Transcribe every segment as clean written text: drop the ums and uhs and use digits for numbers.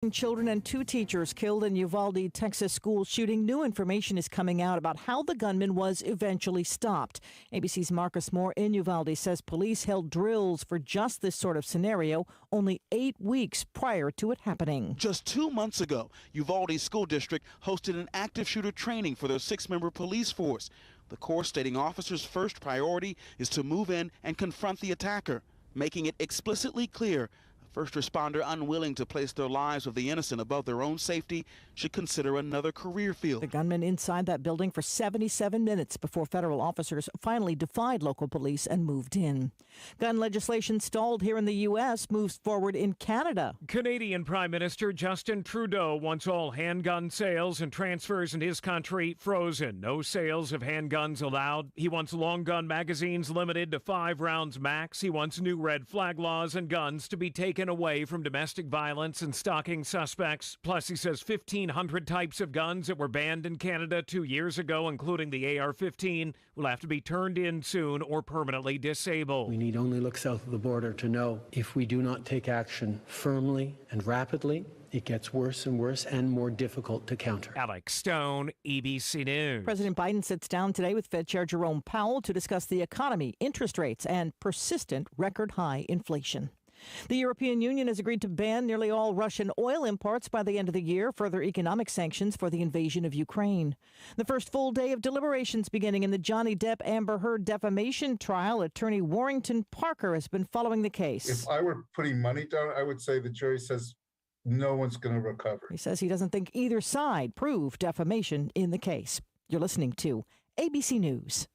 13 children and 2 teachers killed in Uvalde, Texas school shooting. New information is coming out about how the gunman was eventually stopped. ABC's Marcus Moore in Uvalde says police held drills for just this sort of scenario only 8 weeks prior to it happening. Just 2 months ago, Uvalde School District hosted an active shooter training for their 6-member police force. The Corps stating officers' first priority is to move in and confront the attacker, making it explicitly clear a first responder unwilling to place their lives of the innocent above their own safety should consider another career field. The gunman inside that building for 77 minutes before federal officers finally defied local police and moved in. Gun legislation stalled here in the U.S., moves forward in Canada. Canadian Prime Minister Justin Trudeau wants all handgun sales and transfers in his country frozen. No sales of handguns allowed. He wants long gun magazines limited to 5 rounds max. He wants new red flag laws and guns to be taken away from domestic violence and stalking suspects. Plus, he says 1,500 types of guns that were banned in Canada 2 years ago, including the AR-15, will have to be turned in soon or permanently disabled. We need only look south of the border to know if we do not take action firmly and rapidly, it gets worse and worse and more difficult to counter. Alex Stone, ABC News. President Biden sits down today with Fed Chair Jerome Powell to discuss the economy, interest rates, and persistent record-high inflation. The European Union has agreed to ban nearly all Russian oil imports by the end of the year, further economic sanctions for the invasion of Ukraine. The first full day of deliberations beginning in the Johnny Depp-Amber Heard defamation trial. Attorney Warrington Parker has been following the case. If I were putting money down, I would say the jury says no one's going to recover. He says he doesn't think either side proved defamation in the case. You're listening to ABC News.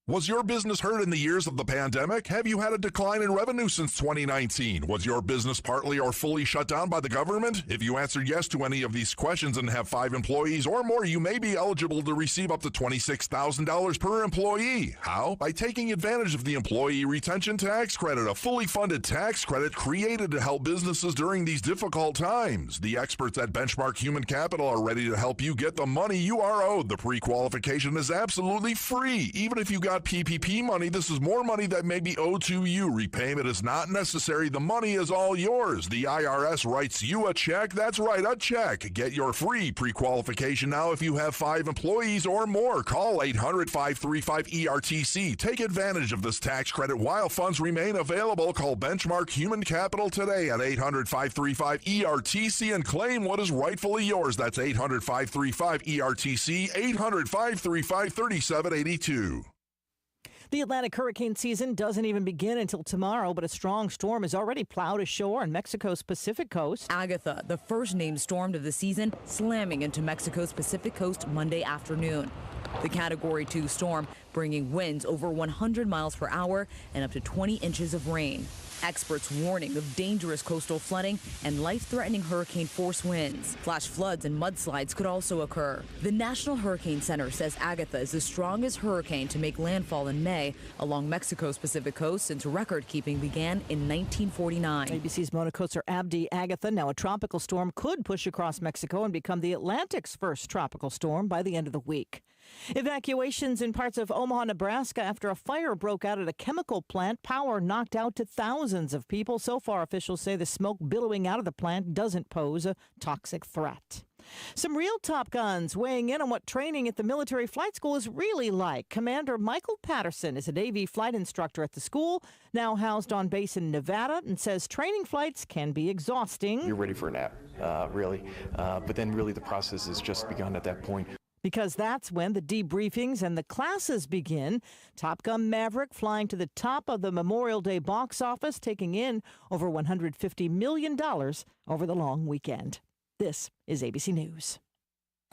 Was your business hurt in the years of the pandemic? Have you had a decline in revenue since 2019? Was your business partly or fully shut down by the government? If you answered yes to any of these questions and have 5 employees or more, you may be eligible to receive up to $26,000 per employee. How? By taking advantage of the Employee Retention Tax Credit, a fully funded tax credit created to help businesses during these difficult times. The experts at Benchmark Human Capital are ready to help you get the money you are owed. The pre-qualification is absolutely free. Even if you got PPP money, this is more money that may be owed to you. Repayment is not necessary. The money is all yours. The IRS writes you a check. That's right, a check. Get your free pre-qualification now if you have 5 employees or more. Call 800-535-ERTC. Take advantage of this tax credit while funds remain available. Call Benchmark Human Capital today at 800-535-ERTC and claim what is rightfully yours. That's 800-535-ERTC, 800-535-3782. The Atlantic hurricane season doesn't even begin until tomorrow, but a strong storm has already plowed ashore on Mexico's Pacific coast. Agatha, the first named storm of the season, slamming into Mexico's Pacific coast Monday afternoon. The Category 2 storm bringing winds over 100 miles per hour and up to 20 inches of rain. Experts warning of dangerous coastal flooding and life-threatening hurricane-force winds. Flash floods and mudslides could also occur. The National Hurricane Center says Agatha is the strongest hurricane to make landfall in May along Mexico's Pacific coast since record-keeping began in 1949. ABC's Mona Kotzer-Abdi. Agatha, now a tropical storm, could push across Mexico and become the Atlantic's first tropical storm by the end of the week. Evacuations in parts of Omaha, Nebraska after a fire broke out at a chemical plant. Power knocked out to thousands of people. So far, officials say the smoke billowing out of the plant doesn't pose a toxic threat. Some real Top Guns weighing in on what training at the military flight school is really like. Commander Michael Patterson is a Navy flight instructor at the school, now housed on base in Nevada, and says training flights can be exhausting. You're ready for a nap, really. But then really the process has just begun at that point. Because that's when the debriefings and the classes begin. Top Gun Maverick flying to the top of the Memorial Day box office, taking in over $150 million over the long weekend. This is ABC News.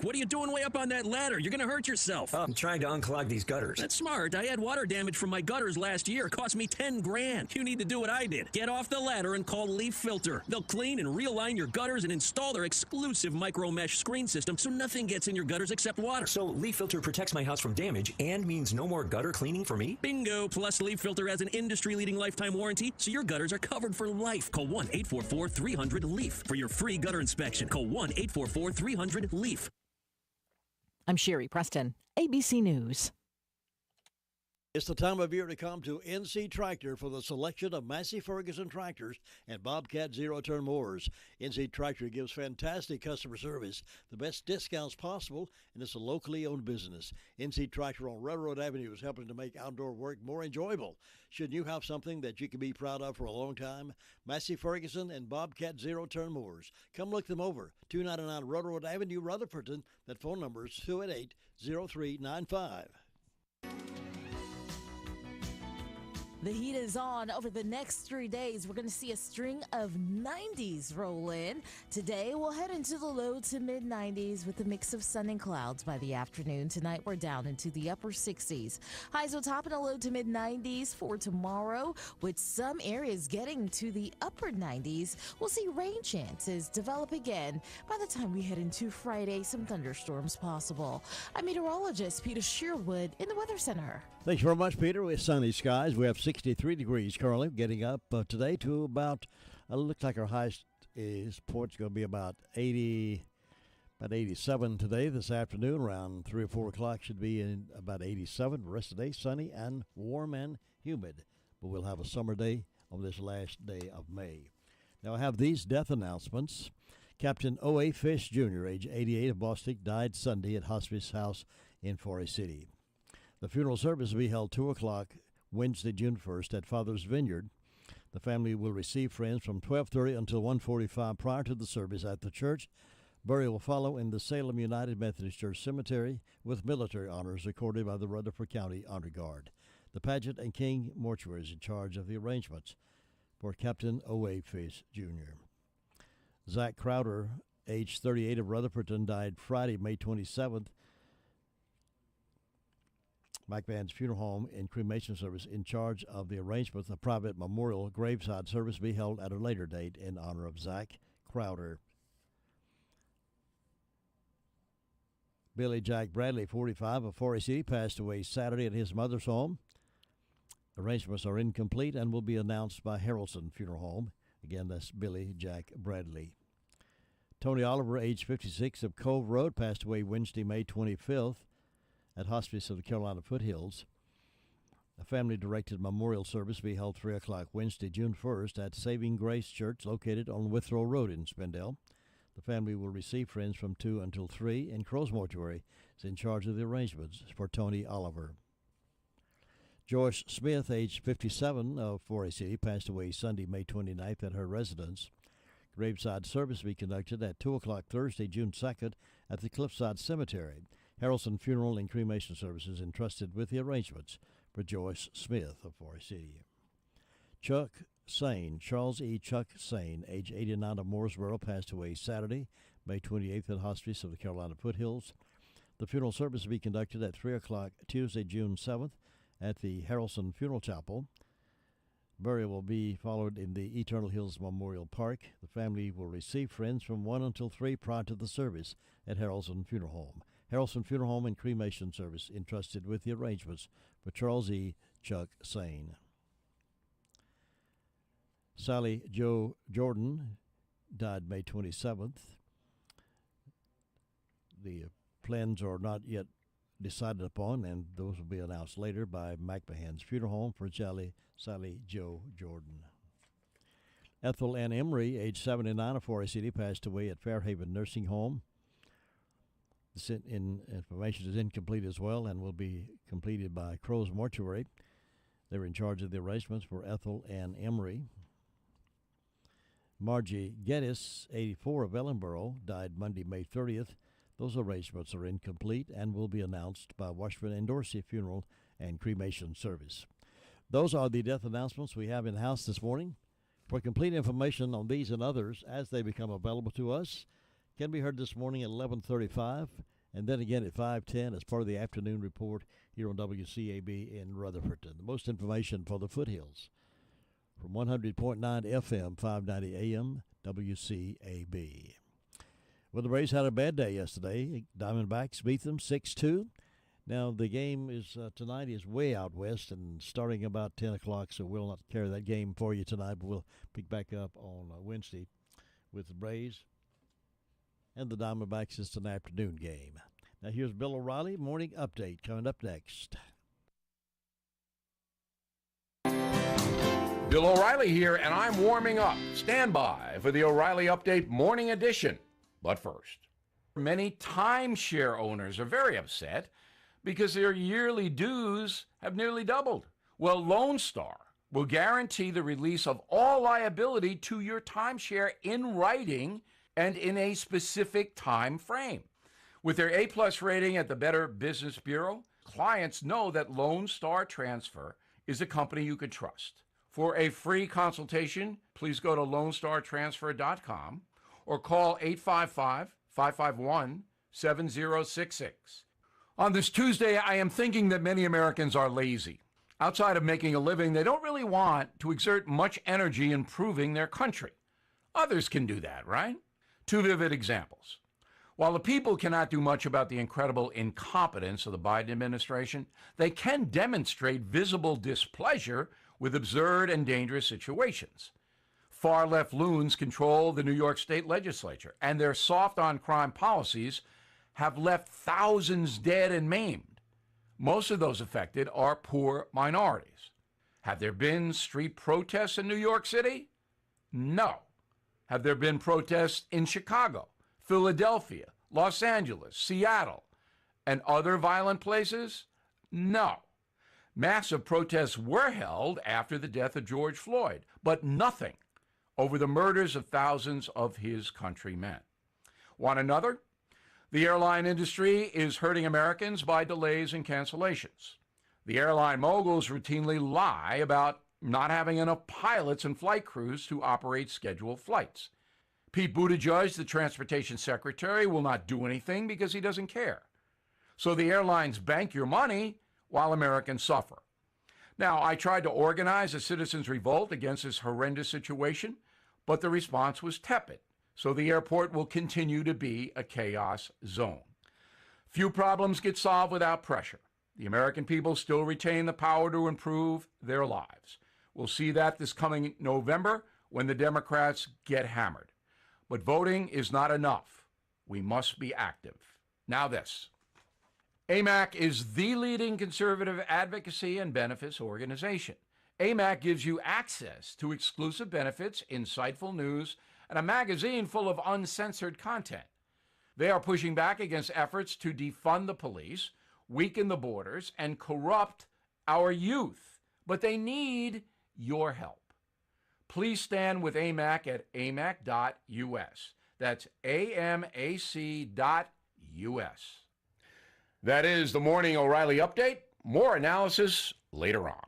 What are you doing way up on that ladder? You're going to hurt yourself. I'm trying to unclog these gutters. That's smart. I had water damage from my gutters last year. It cost me $10,000. You need to do what I did. Get off the ladder and call Leaf Filter. They'll clean and realign your gutters and install their exclusive micro mesh screen system so nothing gets in your gutters except water. So Leaf Filter protects my house from damage and means no more gutter cleaning for me? Bingo. Plus, Leaf Filter has an industry-leading lifetime warranty, so your gutters are covered for life. Call 1-844-300-LEAF for your free gutter inspection. Call 1-844-300-LEAF. I'm Sherry Preston, ABC News. It's the time of year to come to NC Tractor for the selection of Massey Ferguson tractors and Bobcat zero-turn mowers. NC Tractor gives fantastic customer service, the best discounts possible, and it's a locally owned business. NC Tractor on Railroad Avenue is helping to make outdoor work more enjoyable. Shouldn't you have something that you can be proud of for a long time? Massey Ferguson and Bobcat zero-turn mowers. Come look them over. 299 Railroad Avenue, Rutherford. That phone number is 288-0395. The heat is on. Over the next 3 days, we're going to see a string of 90s roll in. Today, we'll head into the low to mid 90s with a mix of sun and clouds by the afternoon. Tonight, we're down into the upper 60s. Highs will top in the low to mid 90s for tomorrow, with some areas getting to the upper 90s. We'll see rain chances develop again. By the time we head into Friday, some thunderstorms possible. I'm meteorologist Peter Sherwood in the Weather Center. Thanks very much, Peter. With sunny skies, we have 63 degrees currently, getting up today to about, looks like our highest point's going to be about 87 today. This afternoon, around 3 or 4 o'clock, should be in about 87. The rest of the day, sunny and warm and humid. But we'll have a summer day on this last day of May. Now, I have these death announcements. Captain O.A. Fish, Jr., age 88 of Boston, died Sunday at Hospice House in Forest City. The funeral service will be held 2 o'clock Wednesday, June 1st at Father's Vineyard. The family will receive friends from 12:30 until 1:45 prior to the service at the church. Burial will follow in the Salem United Methodist Church Cemetery with military honors accorded by the Rutherford County Honor Guard. The Pageant and King Mortuary is in charge of the arrangements for Captain O.A. Fish, Jr. Zach Crowder, age 38 of Rutherfordton, died Friday, May 27th. Mike Vann's funeral home and cremation service in charge of the arrangements. A private memorial graveside service be held at a later date in honor of Zach Crowder. Billy Jack Bradley, 45 of Forest City, passed away Saturday at his mother's home. Arrangements are incomplete and will be announced by Harrelson Funeral Home. Again, that's Billy Jack Bradley. Tony Oliver, age 56 of Cove Road, passed away Wednesday, May 25th. At Hospice of the Carolina Foothills. A family-directed memorial service will be held 3 o'clock Wednesday, June 1st at Saving Grace Church located on Withrow Road in Spindale. The family will receive friends from 2 until 3, and Crow's Mortuary is in charge of the arrangements for Tony Oliver. Joyce Smith, age 57 of Forest City, passed away Sunday, May 29th at her residence. Graveside service will be conducted at 2 o'clock Thursday, June 2nd at the Cliffside Cemetery. Harrelson Funeral and Cremation Services entrusted with the arrangements for Joyce Smith of Forest City. Chuck Sane, Charles E. Chuck Sane, age 89 of Mooresboro, passed away Saturday, May 28th at Hospice of the Carolina Foothills. The funeral service will be conducted at 3 o'clock Tuesday, June 7th at the Harrelson Funeral Chapel. Burial will be followed in the Eternal Hills Memorial Park. The family will receive friends from 1 until 3 prior to the service at Harrelson Funeral Home. Harrelson Funeral Home and Cremation Service entrusted with the arrangements for Charles E. Chuck Sane. Sally Jo Jordan died May 27th. The plans are not yet decided upon, and those will be announced later by McMahon's Funeral Home for Sally Jo Jordan. Ethel Ann Emery, age 79 of Forest City, passed away at Fairhaven Nursing Home. This information is incomplete as well and will be completed by Crow's Mortuary. They're in charge of the arrangements for Ethel Ann Emery. Margie Geddes, 84 of Ellenboro, died Monday, May 30th. Those arrangements are incomplete and will be announced by Washburn and Dorsey Funeral and Cremation Service. Those are the death announcements we have in-house this morning. For complete information on these and others as they become available to us, can be heard this morning at 11:35 and then again at 5:10 as part of the afternoon report here on WCAB in Rutherford. The most information for the Foothills from 100.9 FM, 590 AM, WCAB. Well, the Braves had a bad day yesterday. Diamondbacks beat them 6-2. Now, the game is tonight is way out west and starting about 10 o'clock, so we'll not carry that game for you tonight, but we'll pick back up on Wednesday with the Braves and the Diamondbacks. It's an afternoon game. Now, here's Bill O'Reilly, Morning Update, coming up next. Bill O'Reilly here, and I'm warming up. Stand by for the O'Reilly Update Morning Edition. But first, many timeshare owners are very upset because their yearly dues have nearly doubled. Well, Lone Star will guarantee the release of all liability to your timeshare in writing and in a specific time frame. With their A-plus rating at the Better Business Bureau, clients know that Lone Star Transfer is a company you can trust. For a free consultation, please go to LoneStarTransfer.com or call 855-551-7066. On this Tuesday, I am thinking that many Americans are lazy. Outside of making a living, they don't really want to exert much energy improving their country. Others can do that, right? Two vivid examples. While the people cannot do much about the incredible incompetence of the Biden administration, they can demonstrate visible displeasure with absurd and dangerous situations. Far-left loons control the New York State legislature, and their soft-on-crime policies have left thousands dead and maimed. Most of those affected are poor minorities. Have there been street protests in New York City? No. Have there been protests in Chicago, Philadelphia, Los Angeles, Seattle, and other violent places? No. Massive protests were held after the death of George Floyd, but nothing over the murders of thousands of his countrymen. Want another? The airline industry is hurting Americans by delays and cancellations. The airline moguls routinely lie about not having enough pilots and flight crews to operate scheduled flights. Pete Buttigieg, the transportation secretary, will not do anything because he doesn't care. So the airlines bank your money while Americans suffer. Now, I tried to organize a citizens' revolt against this horrendous situation, but the response was tepid. So the airport will continue to be a chaos zone. Few problems get solved without pressure. The American people still retain the power to improve their lives. We'll see that this coming November when the Democrats get hammered. But voting is not enough. We must be active. Now this. AMAC is the leading conservative advocacy and benefits organization. AMAC gives you access to exclusive benefits, insightful news, and a magazine full of uncensored content. They are pushing back against efforts to defund the police, weaken the borders, and corrupt our youth. But they need your help. Please stand with AMAC at amac.us. That's amac.us. That is the Morning O'Reilly Update. More analysis later on.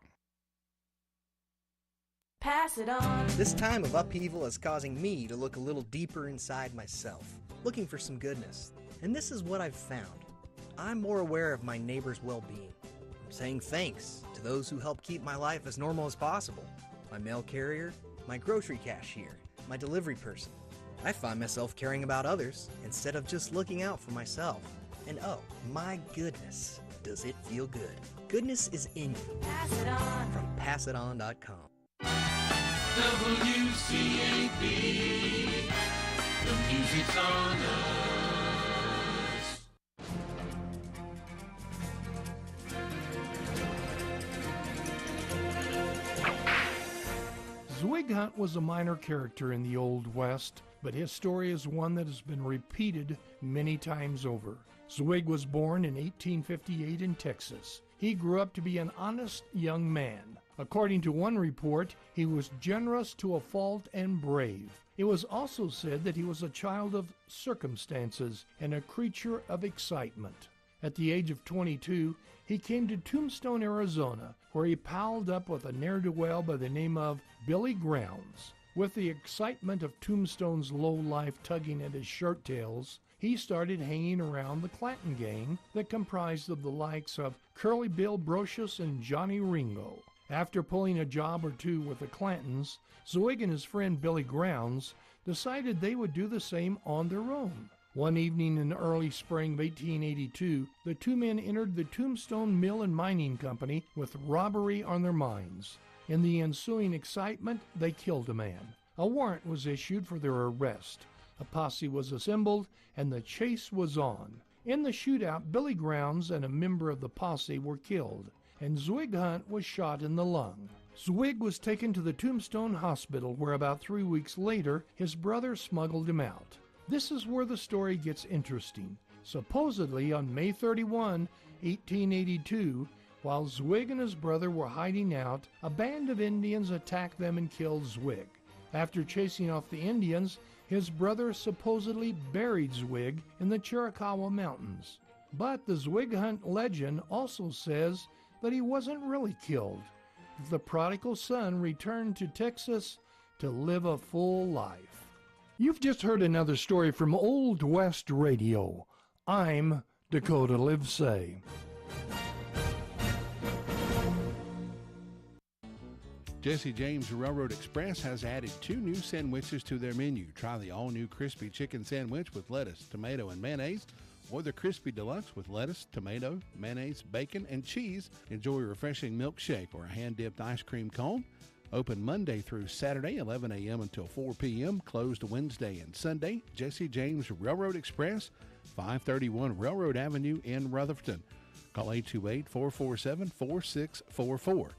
Pass it on. This time of upheaval is causing me to look a little deeper inside myself, looking for some goodness. And this is what I've found. I'm more aware of my neighbor's well-being. I'm saying thanks to those who help keep my life as normal as possible. My mail carrier, my grocery cashier, my delivery person. I find myself caring about others instead of just looking out for myself. And oh, my goodness, does it feel good. Goodness is in you. Pass it on. From passiton.com. WCAB, the music's on us. Zwig Hunt was a minor character in the Old West, but his story is one that has been repeated many times over. Zwig was born in 1858 in Texas. He grew up to be an honest young man. According to one report, he was generous to a fault and brave. It was also said that he was a child of circumstances and a creature of excitement. At the age of 22, he came to Tombstone, Arizona, where he palled up with a ne'er-do-well by the name of Billy Grounds. With the excitement of Tombstone's low-life tugging at his shirt tails, he started hanging around the Clanton gang that comprised of the likes of Curly Bill Brocious and Johnny Ringo. After pulling a job or two with the Clantons, Zwig and his friend Billy Grounds decided they would do the same on their own. One evening in early spring of 1882, the two men entered the Tombstone Mill and Mining Company with robbery on their minds. In the ensuing excitement, they killed a man. A warrant was issued for their arrest. A posse was assembled, and the chase was on. In the shootout, Billy Grounds and a member of the posse were killed, and Zwig Hunt was shot in the lung. Zwig was taken to the Tombstone Hospital, where about 3 weeks later, his brother smuggled him out. This is where the story gets interesting. Supposedly, on May 31, 1882, while Zwig and his brother were hiding out, a band of Indians attacked them and killed Zwig. After chasing off the Indians, his brother supposedly buried Zwig in the Chiricahua Mountains. But the Zwig hunt legend also says that he wasn't really killed. The prodigal son returned to Texas to live a full life. You've just heard another story from Old West Radio. I'm Dakota Livesay. Jesse James Railroad Express has added 2 new sandwiches to their menu. Try the all-new crispy chicken sandwich with lettuce, tomato, and mayonnaise, or the crispy deluxe with lettuce, tomato, mayonnaise, bacon, and cheese. Enjoy a refreshing milkshake or a hand-dipped ice cream cone. Open Monday through Saturday, 11 a.m. until 4 p.m. Closed Wednesday and Sunday. Jesse James Railroad Express, 531 Railroad Avenue in Rutherford. Call 828-447-4644.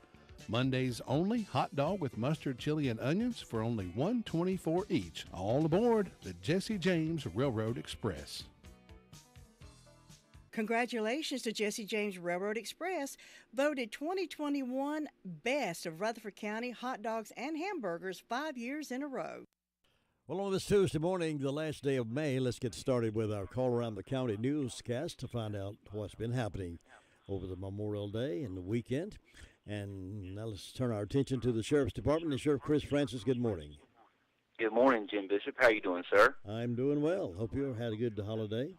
Mondays only, hot dog with mustard, chili, and onions for only $1.24 each. All aboard the Jesse James Railroad Express. Congratulations to Jesse James Railroad Express, voted 2021 Best of Rutherford County hot dogs and hamburgers 5 years in a row. Well, on this Tuesday morning, the last day of May, let's get started with our Call Around the County newscast to find out what's been happening over the Memorial Day and the weekend. And now let's turn our attention to the Sheriff's Department. And Sheriff Chris Francis, good morning. Good morning, Jim Bishop. How you doing, sir? I'm doing well. Hope you had a good holiday.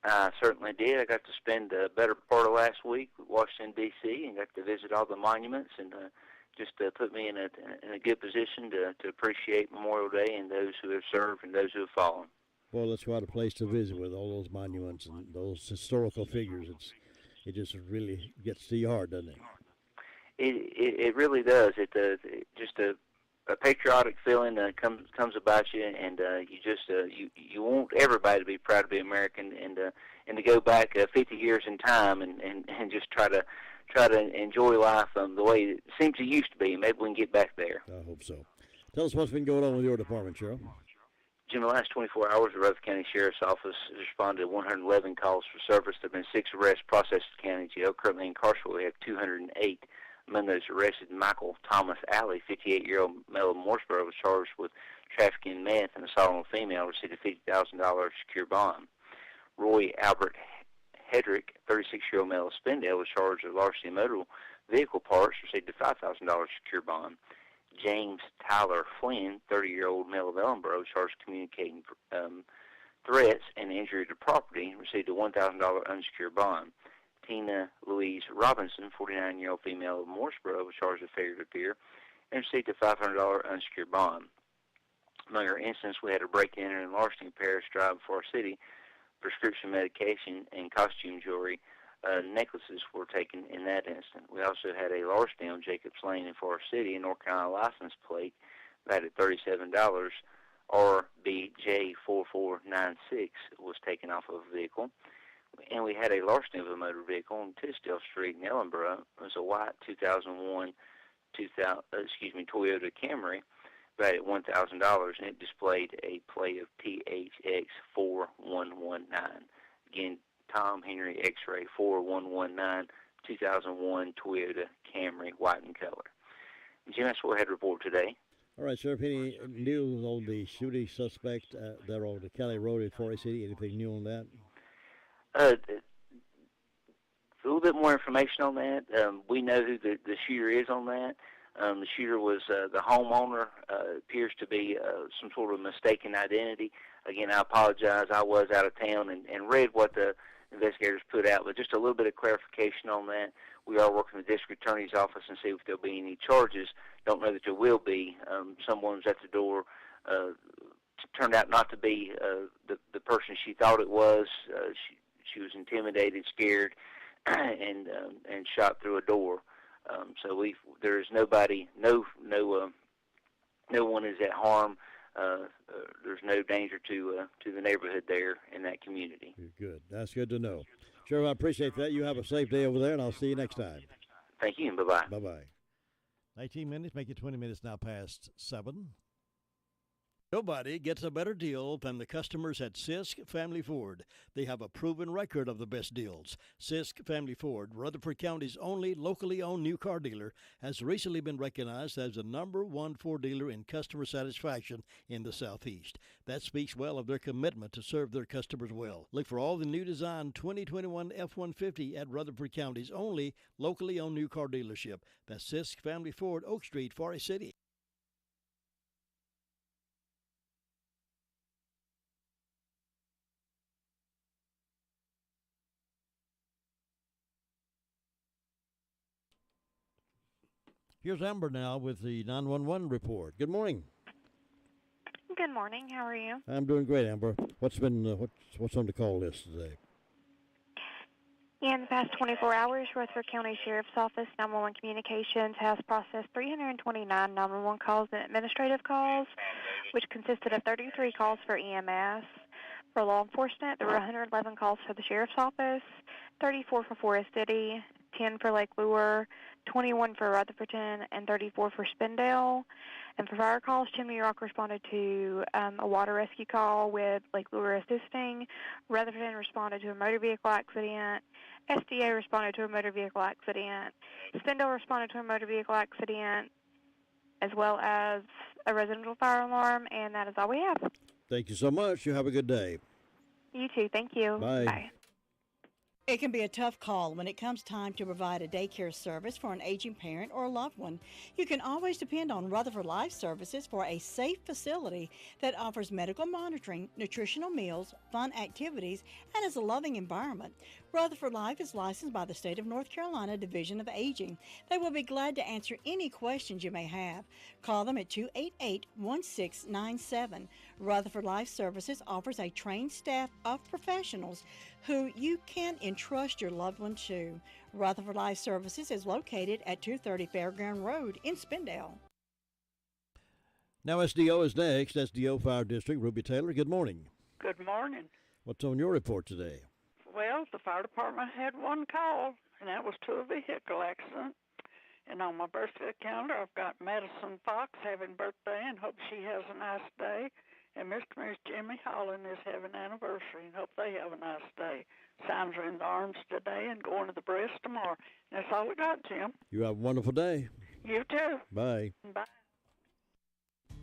I certainly did. I got to spend a better part of last week with Washington, D.C., and got to visit all the monuments, and just put me in a good position to appreciate Memorial Day and those who have served and those who have fallen. Well, that's quite a place to visit with all those monuments and those historical figures. It just really gets to your heart, doesn't it? It really does. It just a patriotic feeling comes about you, and you just you want everybody to be proud to be American, and to go back 50 years in time and just try to enjoy life the way it seems it used to be. Maybe we can get back there. I hope so. Tell us what's been going on with your department, Sheriff. Jim, the last 24 hours, the Rutherford County Sheriff's Office has responded to 111 calls for service. There have been 6 arrests processed at the county jail. Currently incarcerated, we have 208. Among those arrested, Michael Thomas Alley, 58-year-old male of Mooresboro, was charged with trafficking meth and assault on a female, received a $50,000 secure bond. Roy Albert Hedrick, 36-year-old male of Spindale, was charged with larceny of motor vehicle parts, received a $5,000 secure bond. James Tyler Flynn, 30-year-old male of Ellenboro, charged with communicating threats and injury to property, received a $1,000 unsecured bond. Tina Louise Robinson, 49-year-old female of Mooresboro, was charged with failure to appear and received a $500 unsecured bond. Among our incidents, we had a break-in and larceny in Paris Drive for our city. Prescription medication and costume jewelry necklaces were taken in that instant. We also had a larceny on Jacobs Lane in Forest City, a North Carolina license plate valued at $37. RBJ4496 was taken off of a vehicle. And we had a larceny of a motor vehicle on Tisdale Street in Ellenboro. It was a white 2001 Toyota Camry, valued at $1,000, and it displayed a plate of THX4119. Again, Tom Henry X-Ray 4119, 2001 Toyota Camry, white in color. Jim, that's what we had to report today. All right, Sheriff, any news on the shooting suspect there on the Kelly Road in Forest City? Anything new on that? A little bit more information on that. We know who the shooter is on that. The shooter was the homeowner. Appears to be some sort of mistaken identity. Again, I apologize. I was out of town and read what the investigators put out, but just a little bit of clarification on that. We are working with the district attorney's office and see if there'll be any charges. Don't know that there will be. Someone's at the door. Turned out not to be the person she thought it was. She was intimidated, scared, and shot through a door. So there is nobody, no one is at harm. There's no danger to the neighborhood there in that community. Good. That's good to know. Sheriff, I appreciate that. You have a safe day over there, and I'll see you next time. Thank you, and bye-bye. Bye-bye. 18 minutes, make it 20 minutes now past 7. Nobody gets a better deal than the customers at Sisk Family Ford. They have a proven record of the best deals. Sisk Family Ford, Rutherford County's only locally owned new car dealer, has recently been recognized as the #1 Ford dealer in customer satisfaction in the Southeast. That speaks well of their commitment to serve their customers well. Look for all the new design 2021 F-150 at Rutherford County's only locally owned new car dealership. That's Sisk Family Ford, Oak Street, Forest City. Here's Amber now with the 911 report. Good morning. Good morning. How are you? I'm doing great, Amber. What's on the call list today? In the past 24 hours, Rutherford County Sheriff's Office 911 Communications has processed 329 911 calls and administrative calls, which consisted of 33 calls for EMS. For law enforcement, there were 111 calls for the Sheriff's Office, 34 for Forest City, 10 for Lake Lure, 21 for Rutherfordton, and 34 for Spindale. And for fire calls, Chimney Rock responded to a water rescue call with Lake Lure assisting. Rutherfordton responded to a motor vehicle accident. SDA responded to a motor vehicle accident. Spindale responded to a motor vehicle accident, as well as a residential fire alarm, and that is all we have. Thank you so much. You have a good day. You too. Thank you. Bye. Bye. It can be a tough call when it comes time to provide a daycare service for an aging parent or a loved one. You can always depend on Rutherford Life Services for a safe facility that offers medical monitoring, nutritional meals, fun activities, and is a loving environment. Rutherford Life is licensed by the State of North Carolina Division of Aging. They will be glad to answer any questions you may have. Call them at 288-1697. Rutherford Life Services offers a trained staff of professionals who you can entrust your loved one to. Rutherford Life Services is located at 230 Fairground Road in Spindale. Now SDO is next. SDO Fire District, Ruby Taylor. Good morning. Good morning. What's on your report today? Well, the fire department had one call, and that was to a vehicle accident. And on my birthday calendar, I've got Madison Fox having birthday and hope she has a nice day. And Mr. and Miss Jimmy Holland is having anniversary and hope they have a nice day. Signs are in the arms today and going to the breast tomorrow. And that's all we got, Jim. You have a wonderful day. You too. Bye. Bye.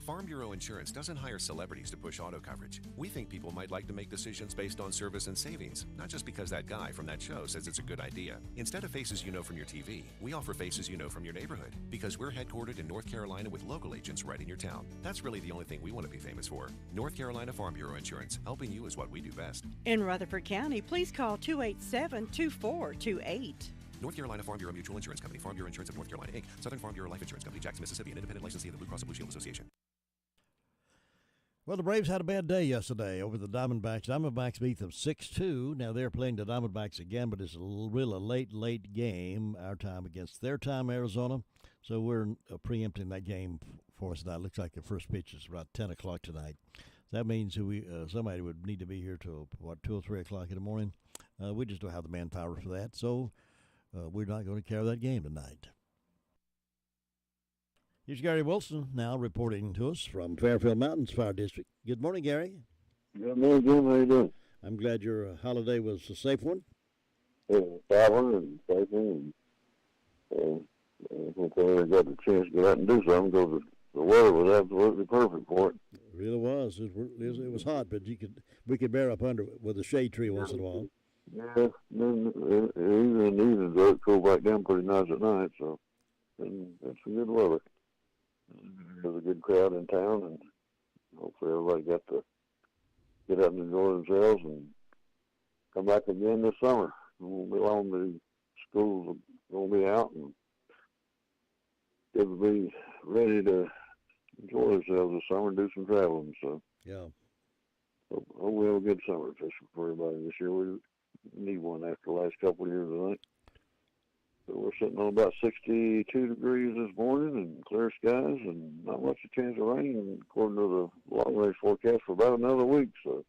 Farm Bureau Insurance doesn't hire celebrities to push auto coverage. We think people might like to make decisions based on service and savings, not just because that guy from that show says it's a good idea. Instead of faces you know from your TV, we offer faces you know from your neighborhood, because we're headquartered in North Carolina with local agents right in your town. That's really the only thing we want to be famous for. North Carolina Farm Bureau Insurance. Helping you is what we do best. In Rutherford County, please call 287-2428. North Carolina Farm Bureau Mutual Insurance Company, Farm Bureau Insurance of North Carolina, Inc., Southern Farm Bureau Life Insurance Company, Jackson, Mississippi, an independent licensee of the Blue Cross and Blue Shield Association. Well, the Braves had a bad day yesterday over the Diamondbacks. Diamondbacks beat them 6-2. Now they're playing the Diamondbacks again, but it's a late game, our time against their time, Arizona. So we're preempting that game for us tonight. Looks like the first pitch is about 10 o'clock tonight. That means somebody would need to be here till, 2 or 3 o'clock in the morning. We just don't have the manpower for that, so we're not going to carry that game tonight. Here's Gary Wilson now reporting to us from Fairfield Mountains Fire District. Good morning, Gary. Good morning, Jim. How you doing? I'm glad your holiday was a safe one. Yeah, traveling and safe one. And hopefully I got the chance to get out and do something because the weather was absolutely perfect for it. It really was. It was hot, but we could bear up under with a shade tree once in a while. Yeah, and then even in the evenings, it cooled back down pretty nice at night, so it's some good weather. There's a good crowd in town, and hopefully everybody got to get out and enjoy themselves and come back again this summer. It won't be long. The schools will be out, and kids will be ready to enjoy themselves this summer and do some traveling. So yeah, we have a good summer fishing for everybody this year. We need one after the last couple of years, I think. So we're sitting on about 62 degrees this morning and clear skies and not much a chance of rain according to the long-range forecast for about another week. So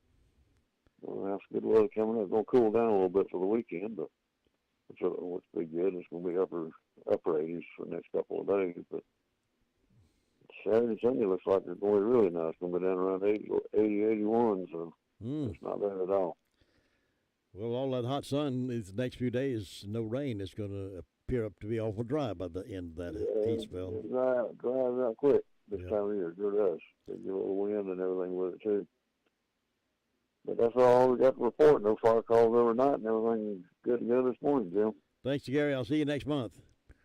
we'll have some good weather coming up. It's going to cool down a little bit for the weekend, but which will be good. It's going to be upper 80s for the next couple of days. But Saturday, Sunday looks like it's going to be really nice. It's going to be down around 80, 81, so it's not bad at all. Well, all that hot sun these next few days, no rain, is going to appear up to be awful dry by the end of that heat spell. It dries out quick this time of year. It sure does. They get a little wind and everything with it, too. But that's all we got to report. No fire calls overnight, and everything good to go this morning, Jim. Thanks, Gary. I'll see you next month.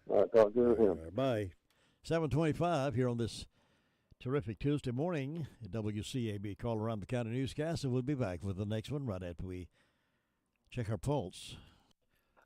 All right, talk to you again. Right, bye. 7:25 here on this terrific Tuesday morning at WCAB Call Around the County newscast, and we'll be back with the next one right after we check our pulse.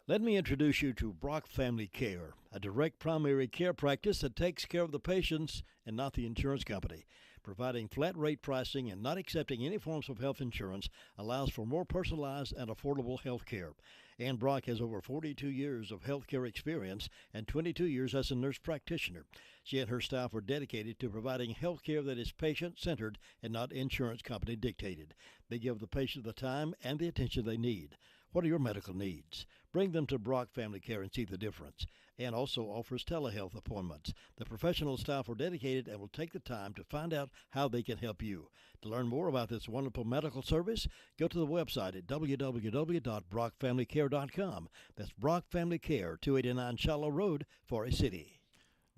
Let me introduce you to Brock Family Care, a direct primary care practice that takes care of the patients and not the insurance company. Providing flat rate pricing and not accepting any forms of health insurance allows for more personalized and affordable health care. Ann Brock has over 42 years of health care experience and 22 years as a nurse practitioner. She and her staff are dedicated to providing health care that is patient-centered and not insurance company dictated. They give the patient the time and the attention they need. What are your medical needs? Bring them to Brock Family Care and see the difference. And also offers telehealth appointments. The professional staff are dedicated and will take the time to find out how they can help you. To learn more about this wonderful medical service, go to the website at www.brockfamilycare.com. That's Brock Family Care, 289 Shallow Road, Forest City.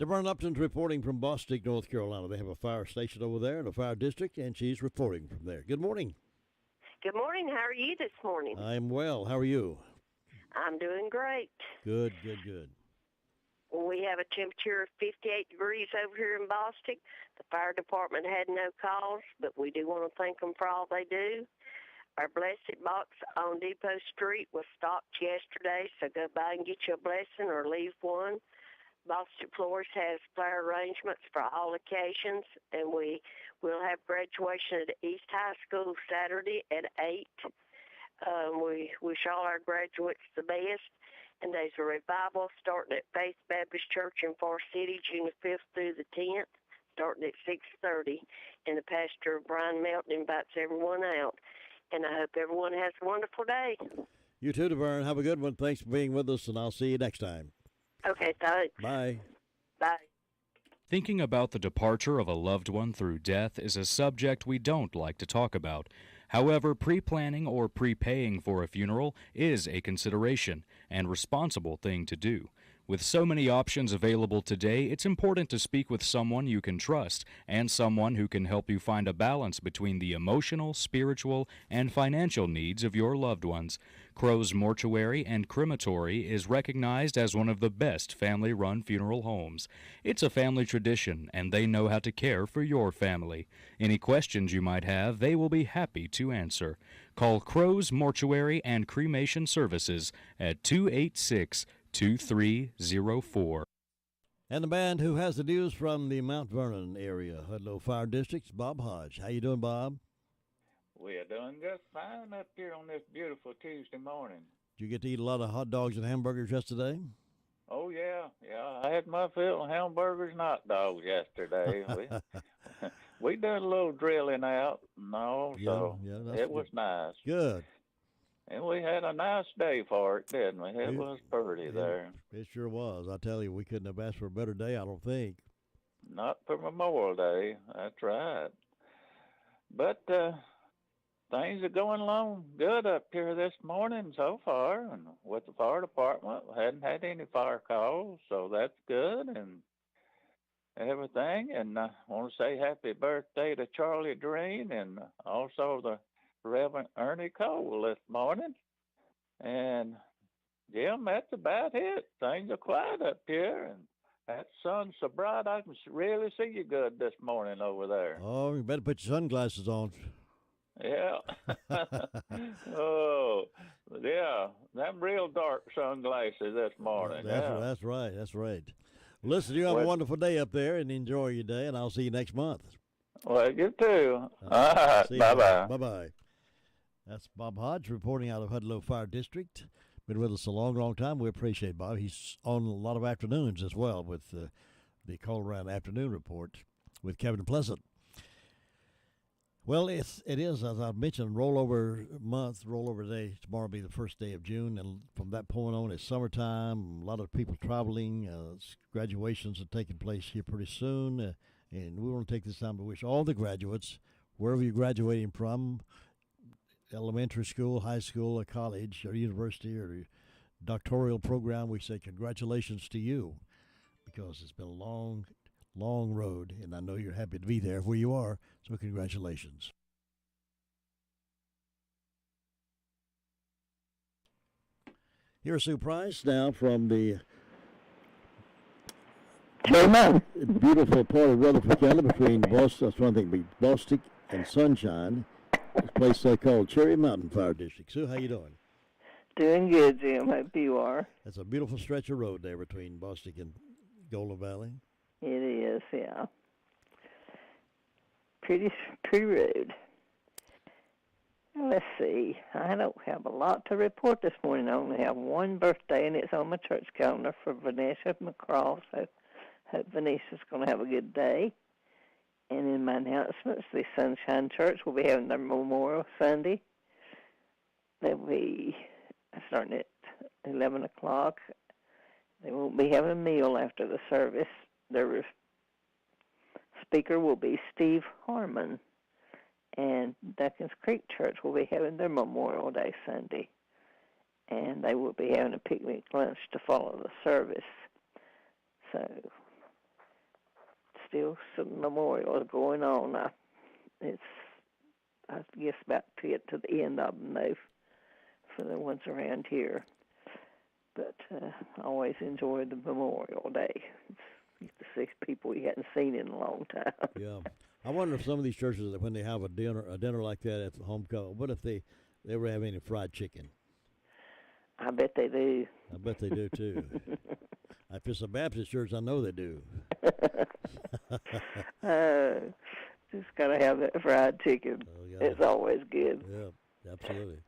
DeVern Upton's reporting from Boston, North Carolina. They have a fire station over there in a fire district, and she's reporting from there. Good morning. Good morning. How are you this morning? I'm well. How are you? I'm doing great. Good, good, good. We have a temperature of 58 degrees over here in Boston. The fire department had no calls, but we do want to thank them for all they do. Our blessed box on Depot Street was stocked yesterday, so go by and get you a blessing or leave one. Boston Floors has flower arrangements for all occasions, and we will have graduation at East High School Saturday at 8. We wish all our graduates the best. And there's a revival starting at Faith Baptist Church in Forest City, June the 5th through the 10th, starting at 6:30. And the pastor, Brian Melton, invites everyone out. And I hope everyone has a wonderful day. You too, DeVern. Have a good one. Thanks for being with us, and I'll see you next time. Okay, thanks. Bye. Bye. Thinking about the departure of a loved one through death is a subject we don't like to talk about. However, pre-planning or prepaying for a funeral is a consideration and responsible thing to do. With so many options available today, it's important to speak with someone you can trust and someone who can help you find a balance between the emotional, spiritual, and financial needs of your loved ones. Crow's Mortuary and Crematory is recognized as one of the best family-run funeral homes. It's a family tradition, and they know how to care for your family. Any questions you might have, they will be happy to answer. Call Crow's Mortuary and Cremation Services at 286-2304. And the man who has the news from the Mount Vernon area, Sdo Fire District, Bob Hodge. How you doing, Bob? We are doing just fine up here on this beautiful Tuesday morning. Did you get to eat a lot of hot dogs and hamburgers yesterday? Oh, yeah. I had my fill of hamburgers and hot dogs yesterday. We did a little drilling out and all, so it was nice. Good. And we had a nice day for it, didn't we? It was pretty there. It sure was. I tell you, we couldn't have asked for a better day, I don't think. Not for Memorial Day. That's right. But things are going along good up here this morning so far. And with the fire department, we hadn't had any fire calls, so that's good and everything. And I want to say happy birthday to Charlie Dreen and also the Reverend Ernie Cole this morning. And, Jim, that's about it. Things are quiet up here, and that sun's so bright I can really see you good this morning over there. Oh, you better put your sunglasses on. Yeah. Oh, yeah. Them real dark sunglasses this morning. That's right. That's right. Listen, you have a wonderful day up there, and enjoy your day, and I'll see you next month. Well, you too. All right. Bye-bye. Bye-bye. That's Bob Hodge reporting out of Sdo Fire District. Been with us a long, long time. We appreciate Bob. He's on a lot of afternoons as well with the Call Around Afternoon Report with Kevin Pleasant. Well, it is, as I mentioned, rollover month, rollover day. Tomorrow will be the first day of June, and from that point on, it's summertime. A lot of people traveling. Graduations are taking place here pretty soon, and we want to take this time to wish all the graduates, wherever you're graduating from, elementary school, high school, or college, or university, or doctoral program, we say congratulations to you, because it's been a long road, and I know you're happy to be there where you are, so congratulations. Here's Sue Price now from the beautiful part of Rutherford County between Bostic and Sunshine. This place they call Cherry Mountain Fire District. Sue, how you doing? Doing good, Jim. Hope you are. That's a beautiful stretch of road there between Bostic and Golden Valley. It is, yeah. Pretty road. Let's see. I don't have a lot to report this morning. I only have one birthday, and it's on my church calendar for Vanessa McCraw. So hope Vanessa's going to have a good day. And in my announcements, the Sunshine Church will be having their Memorial Sunday. They'll be starting at 11 o'clock. They won't be having a meal after the service. Their speaker will be Steve Harmon. And Duckins Creek Church will be having their Memorial Day Sunday. And they will be having a picnic lunch to follow the service. So, still some memorials going on. I guess about to get to the end of them, though, for the ones around here. But I always enjoy the Memorial Day. You get to see people you hadn't seen in a long time. Yeah. I wonder if some of these churches, when they have a dinner like that at the homecoming, what if they ever have any fried chicken? I bet they do. I bet they do, too. If it's a Baptist church, I know they do. Just got to have that fried chicken. It's always good. Yeah, absolutely.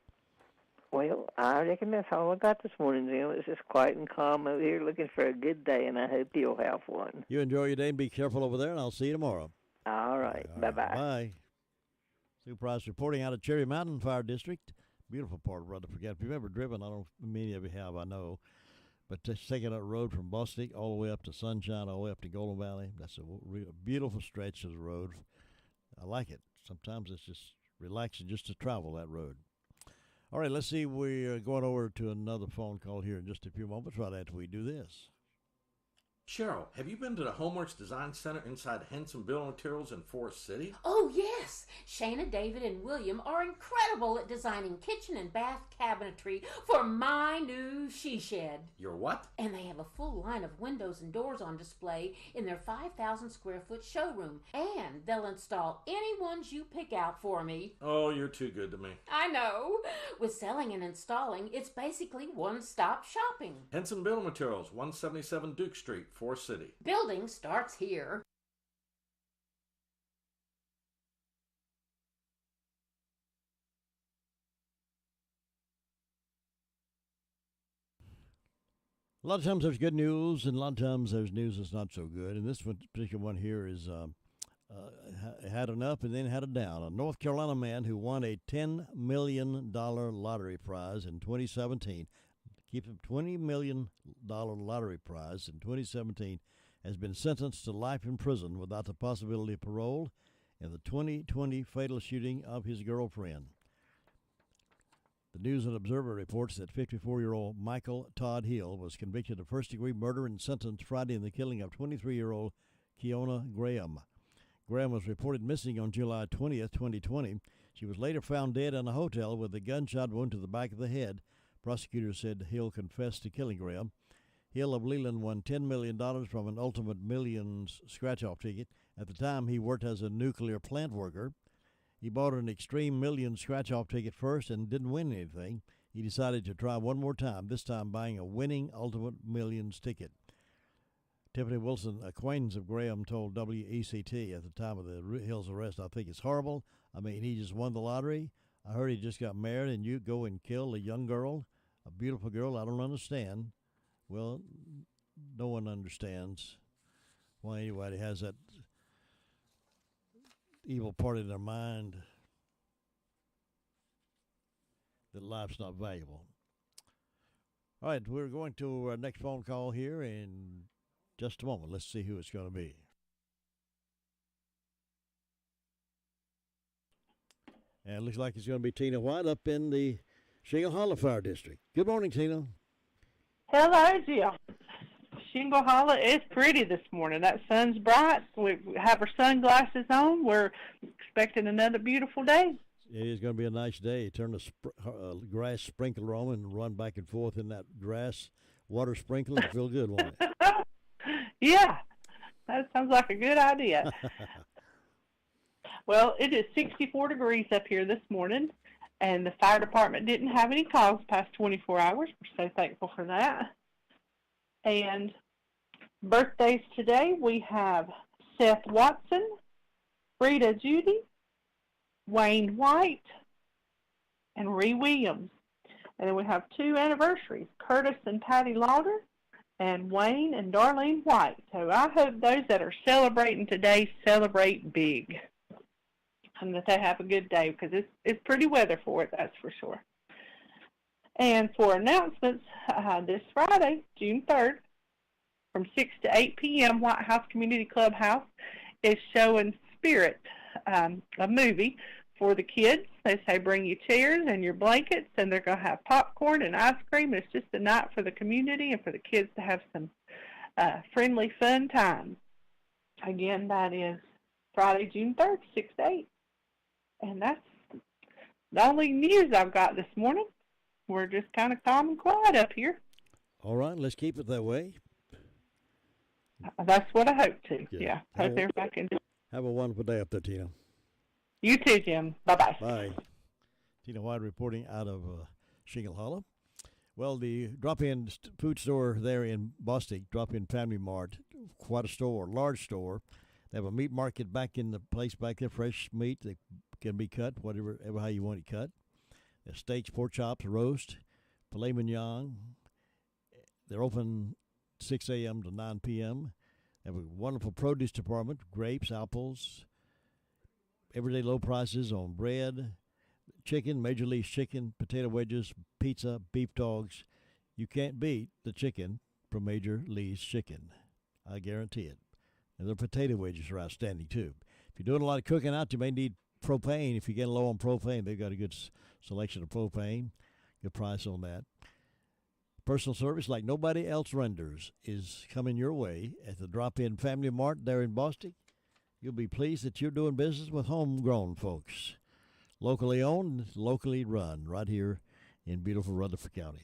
Well, I reckon that's all I got this morning, Jim. It's just quiet and calm over here, looking for a good day, and I hope you'll have one. You enjoy your day and be careful over there, and I'll see you tomorrow. All right. Bye-bye. Bye. Sue Price reporting out of Cherry Mountain Fire District. Beautiful part of Rutherford. If you've ever driven, I don't many of you have, I know. But just taking that road from Bostic all the way up to Sunshine, all the way up to Golden Valley, that's a beautiful stretch of the road. I like it. Sometimes it's just relaxing just to travel that road. All right, let's see. We're going over to another phone call here in just a few moments right after we do this. Cheryl, have you been to the Homeworks Design Center inside Henson Building Materials in Forest City? Oh, yes. Shana, David, and William are incredible at designing kitchen and bath cabinetry for my new she shed. Your what? And they have a full line of windows and doors on display in their 5,000 square foot showroom. And they'll install any ones you pick out for me. Oh, you're too good to me. I know. With selling and installing, it's basically one-stop shopping. Henson Building Materials, 177 Duke Street, Forest City. Building starts here. A lot of times there's good news, and a lot of times there's news that's not so good. And this particular one here is had an up and then had a down. A North Carolina man who won a $10 million lottery prize in 2017, keeps a $20 million lottery prize in 2017, has been sentenced to life in prison without the possibility of parole in the 2020 fatal shooting of his girlfriend. The News and Observer reports that 54-year-old Michael Todd Hill was convicted of first-degree murder and sentenced Friday in the killing of 23-year-old Keona Graham. Graham was reported missing on July 20th, 2020. She was later found dead in a hotel with a gunshot wound to the back of the head. Prosecutors said Hill confessed to killing Graham. Hill of Leland won $10 million from an Ultimate Millions scratch-off ticket. At the time, he worked as a nuclear plant worker. He bought an Extreme Millions scratch-off ticket first and didn't win anything. He decided to try one more time, this time buying a winning Ultimate Millions ticket. Tiffany Wilson, acquaintance of Graham, told WECT at the time of the Hill's arrest, "I think it's horrible. I mean, he just won the lottery. I heard he just got married, and you go and kill a young girl, a beautiful girl. I don't understand." Well, no one understands why anybody has that evil part in their mind that life's not valuable. All right, we're going to our next phone call here in just a moment. Let's see who it's going to be. And it looks like it's going to be Tina White up in the Shingle Hollow Fire District. Good morning, Tina. Hello, Jim. Shingle Hollow is pretty this morning. That sun's bright. We have our sunglasses on. We're expecting another beautiful day. It is going to be a nice day. Turn the grass sprinkler on and run back and forth in that grass water sprinkler and feel good, won't it? Yeah, that sounds like a good idea. Well, it is 64 degrees up here this morning, and the fire department didn't have any calls past 24 hours. We're so thankful for that. And birthdays today, we have Seth Watson, Rita Judy, Wayne White, and Ree Williams. And then we have 2 anniversaries, Curtis and Patty Lauder, and Wayne and Darlene White. So I hope those that are celebrating today celebrate big, and that they have a good day, because it's pretty weather for it, that's for sure. And for announcements, this Friday, June 3rd, from 6 to 8 p.m., White House Community Clubhouse is showing Spirit, a movie for the kids. They say bring your chairs and your blankets, and they're going to have popcorn and ice cream. It's just a night for the community and for the kids to have some friendly, fun time. Again, that is Friday, June 3rd, 6 to 8. And that's the only news I've got this morning. We're just kind of calm and quiet up here. All right, let's keep it that way. That's what I hope to. Good. Yeah, hope everybody can do. Have a wonderful day up there, Tina. You too, Jim. Bye-bye. Bye. Tina White reporting out of Shingle Hollow. Well, the drop-in food store there in Bostic, Drop-In Family Mart, quite a store, large store. They have a meat market back in the place back there, fresh meat that can be cut, whatever how you want it cut. There's steaks, pork chops, roast, filet mignon. They're open 6 a.m. to 9 p.m. They have a wonderful produce department, grapes, apples, everyday low prices on bread, chicken, Major Lee's chicken, potato wedges, pizza, beef dogs. You can't beat the chicken from Major Lee's chicken. I guarantee it. And their potato wedges are outstanding, too. If you're doing a lot of cooking out, you may need propane. If you're getting low on propane, they've got a good selection of propane. Good price on that. Personal service like nobody else renders is coming your way at the Drop-In Family Mart there in Bostic. You'll be pleased that you're doing business with homegrown folks. Locally owned, locally run, right here in beautiful Rutherford County.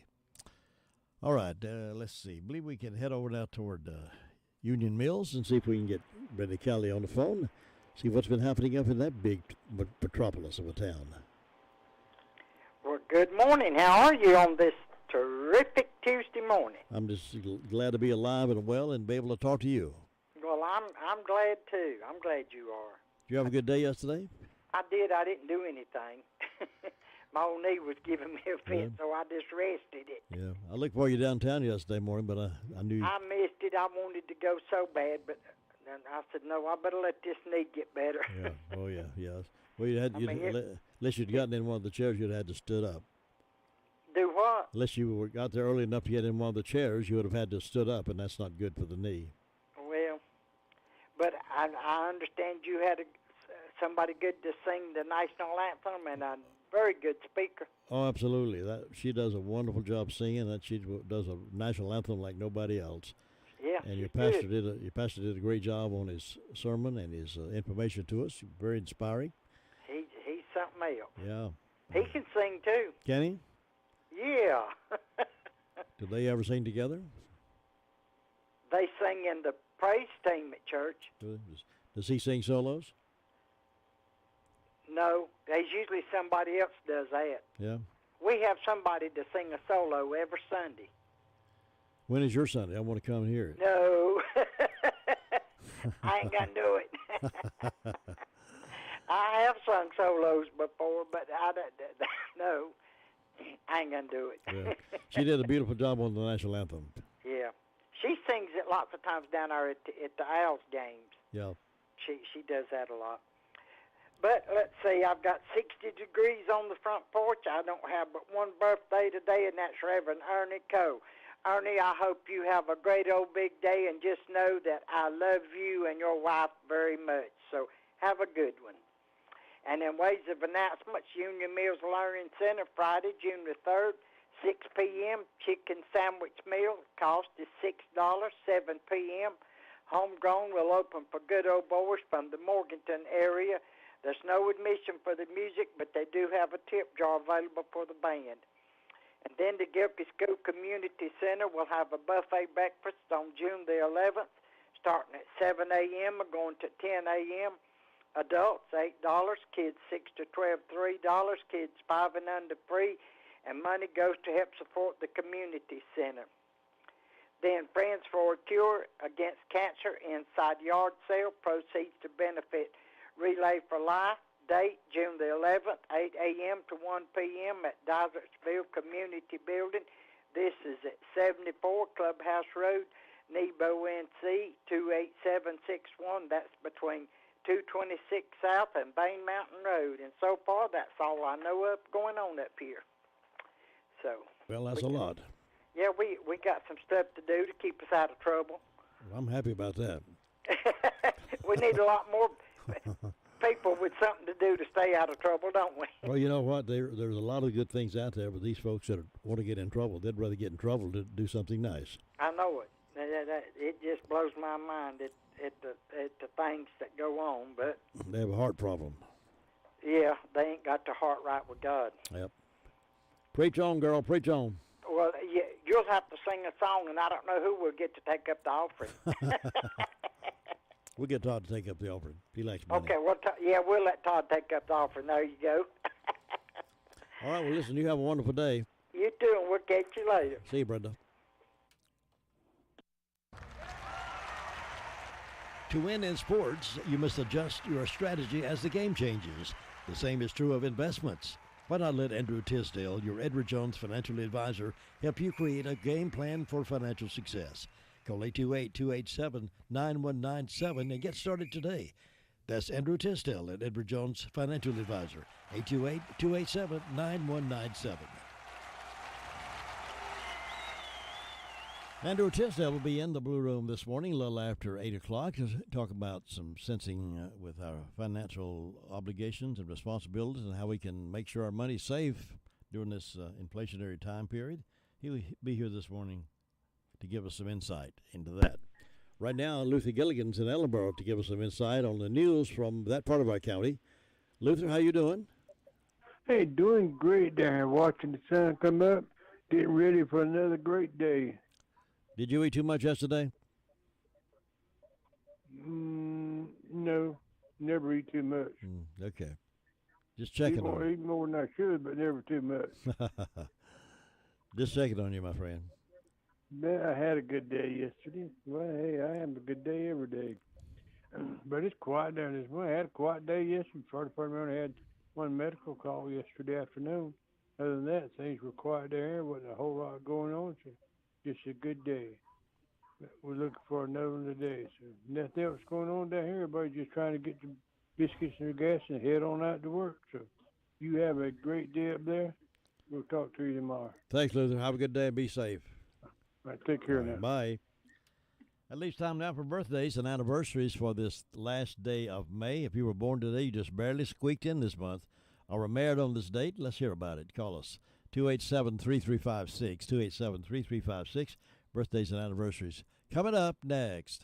All right, let's see. I believe we can head over now toward Union Mills and see if we can get Brenda Kelly on the phone, see what's been happening up in that big metropolis of a town. Well, good morning. How are you on this terrific Tuesday morning? I'm just glad to be alive and well and be able to talk to you. Well, I'm glad too. I'm glad you are. Did you have a good day yesterday? I did. I didn't do anything. My old knee was giving me a fit, so I just rested it. Yeah, I looked for you downtown yesterday morning, but I knew I missed it. I wanted to go so bad, but then I said, no, I better let this knee get better. Yeah. Oh yeah. Yes. Well, unless you'd gotten in one of the chairs, you'd have had to stood up. Do what? Unless you got there early enough to get in one of the chairs, you would have had to stood up, and that's not good for the knee. Well, but I understand you had somebody good to sing the national anthem and a very good speaker. Oh, absolutely. She does a wonderful job singing. That she does a national anthem like nobody else. Yeah, and your pastor did a great job on his sermon and his information to us. Very inspiring. He's something else. Yeah. He can sing too. Can he? Yeah. Did they ever sing together? They sing in the praise team at church. Does he sing solos? No, there's usually somebody else does that. Yeah. We have somebody to sing a solo every Sunday. When is your Sunday? I want to come and hear it. No. I ain't going to do it. I have sung solos before, but no, I ain't going to do it. Yeah. She did a beautiful job on the national anthem. Yeah. She sings it lots of times down there at the Owls games. Yeah. She does that a lot. But let's see, I've got 60 degrees on the front porch. I don't have but one birthday today, and that's Reverend Ernie Coe. Ernie, I hope you have a great old big day, and just know that I love you and your wife very much. So have a good one. And in ways of announcements, Union Mills Learning Center, Friday, June the 3rd, 6 p.m., chicken sandwich meal. Cost is $6, 7 p.m. Homegrown will open for good old boys from the Morganton area. There's no admission for the music, but they do have a tip jar available for the band. And then the Gilpie School Community Center will have a buffet breakfast on June the 11th, starting at 7 a.m. and going to 10 a.m. Adults, $8. Kids 6 to 12, $3. Kids 5 and under, free. And money goes to help support the community center. Then Friends for a Cure Against Cancer inside yard sale, proceeds to benefit Relay for Life. Date, June the 11th, 8 a.m. to 1 p.m. at Dyersville Community Building. This is at 74 Clubhouse Road, Nebo, NC, 28761. That's between 226 South and Bane Mountain Road. And so far, that's all I know of going on up here. So. Well, that's a lot. Yeah, we got some stuff to do to keep us out of trouble. Well, I'm happy about that. We need a lot more people with something to do to stay out of trouble, don't we? Well, you know what? There's a lot of good things out there, but these folks that want to get in trouble, they'd rather get in trouble to do something nice. I know it. It just blows my mind at the things that go on, but They have a heart problem. yeah, they ain't got their heart right with God. Yep. Preach on, girl. Preach on. Well, you'll have to sing a song, and I don't know who will get to take up the offering. We'll get Todd to take up the offering. He likes money. Okay, well, we'll let Todd take up the offering. There you go. All right, well, listen, you have a wonderful day. You too, and we'll catch you later. See you, Brenda. To win in sports, you must adjust your strategy as the game changes. The same is true of investments. Why not let Andrew Tisdale, your Edward Jones financial advisor, help you create a game plan for financial success? Call 828-287-9197 and get started today. That's Andrew Tisdale at Edward Jones Financial Advisor, 828-287-9197. Andrew Tisdale will be in the Blue Room this morning a little after 8 o'clock to talk about some sensing with our financial obligations and responsibilities and how we can make sure our money's safe during this inflationary time period. He'll be here this morning to give us some insight into that. Right now, Luther Gilligan's in Ellenboro to give us some insight on the news from that part of our county. Luther, how you doing? Hey, doing great down here, watching the sun come up, getting ready for another great day. Did you eat too much yesterday? No, never eat too much. Okay. Just checking on you. Eat more than I should, but never too much. Just checking on you, my friend. Man, I had a good day yesterday. Well, hey, I have a good day every day. But it's quiet down this morning. I had a quiet day yesterday. Fire department only had one medical call yesterday afternoon. Other than that, things were quiet down here. Wasn't a whole lot going on. So just a good day. But we're looking for another one today. So nothing else going on down here. Everybody's just trying to get the biscuits and gas and head on out to work. So you have a great day up there. We'll talk to you tomorrow. Thanks, Luther. Have a good day and be safe. All right, take care now. Bye. At least time now for birthdays and anniversaries for this last day of May. If you were born today, you just barely squeaked in this month, or were married on this date, let's hear about it. Call us, 287-3356, 287-3356. Birthdays and anniversaries coming up next.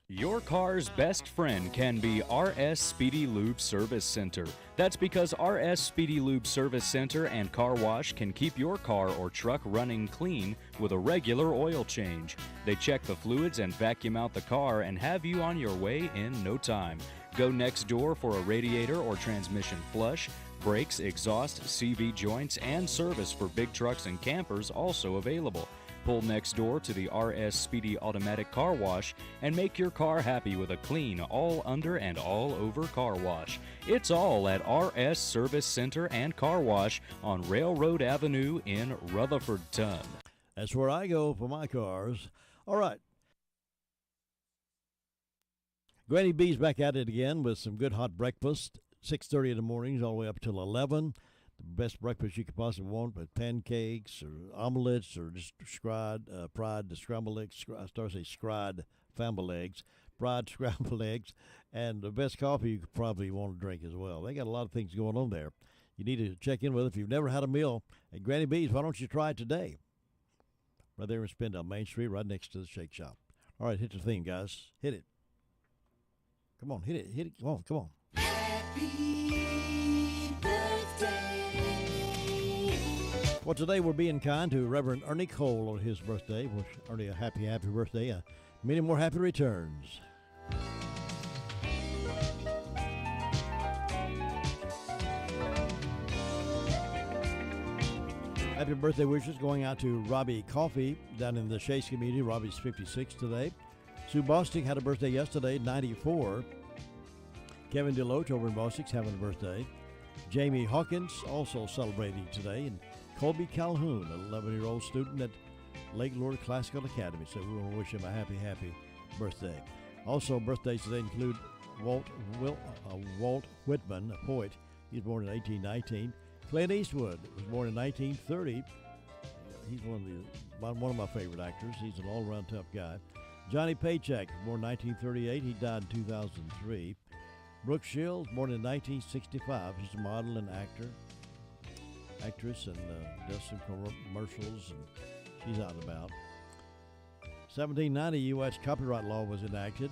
Your car's best friend can be RS Speedy Lube Service Center. That's because RS Speedy Lube Service Center and Car Wash can keep your car or truck running clean with a regular oil change. They check the fluids and vacuum out the car and have you on your way in no time. Go next door for a radiator or transmission flush, brakes, exhaust, CV joints, and service for big trucks and campers also available. Pull next door to the RS Speedy Automatic Car Wash and make your car happy with a clean, all under and all over car wash. It's all at RS Service Center and Car Wash on Railroad Avenue in Rutherfordton. That's where I go for my cars. All right. Granny B's back at it again with some good hot breakfast, 6:30 in the mornings all the way up till 11. The best breakfast you could possibly want, but pancakes or omelets or just fried scrambled eggs, fried scrambled eggs, fried scrambled eggs, and the best coffee you could probably want to drink as well. They got a lot of things going on there. You need to check in with it. If you've never had a meal at Granny B's, why don't you try it today? Right there in Spindale, Main Street, right next to the Shake Shop. All right, hit the theme, guys. Hit it. Come on, hit it. Come on. Happy birthday. Well, today we're being kind to Reverend Ernie Cole on his birthday. Wish Ernie a happy birthday. Many more happy returns. Happy birthday wishes going out to Robbie Coffey down in the Chase community. Robbie's 56 today. Sue Bostic had a birthday yesterday, 94. Kevin DeLoach over in Bostic's having a birthday. Jamie Hawkins also celebrating today. And Colby Calhoun, an 11-year-old student at Lake Lure Classical Academy. So we want to wish him a happy birthday. Also, birthdays today include Walt Whitman, a poet. He was born in 1819. Clint Eastwood was born in 1930. He's one of my favorite actors. He's an all-around tough guy. Johnny Paycheck was born in 1938. He died in 2003. Brooke Shields, born in 1965. She's a model and actress, and does some commercials, and she's out and about. 1790, U.S. copyright law was enacted.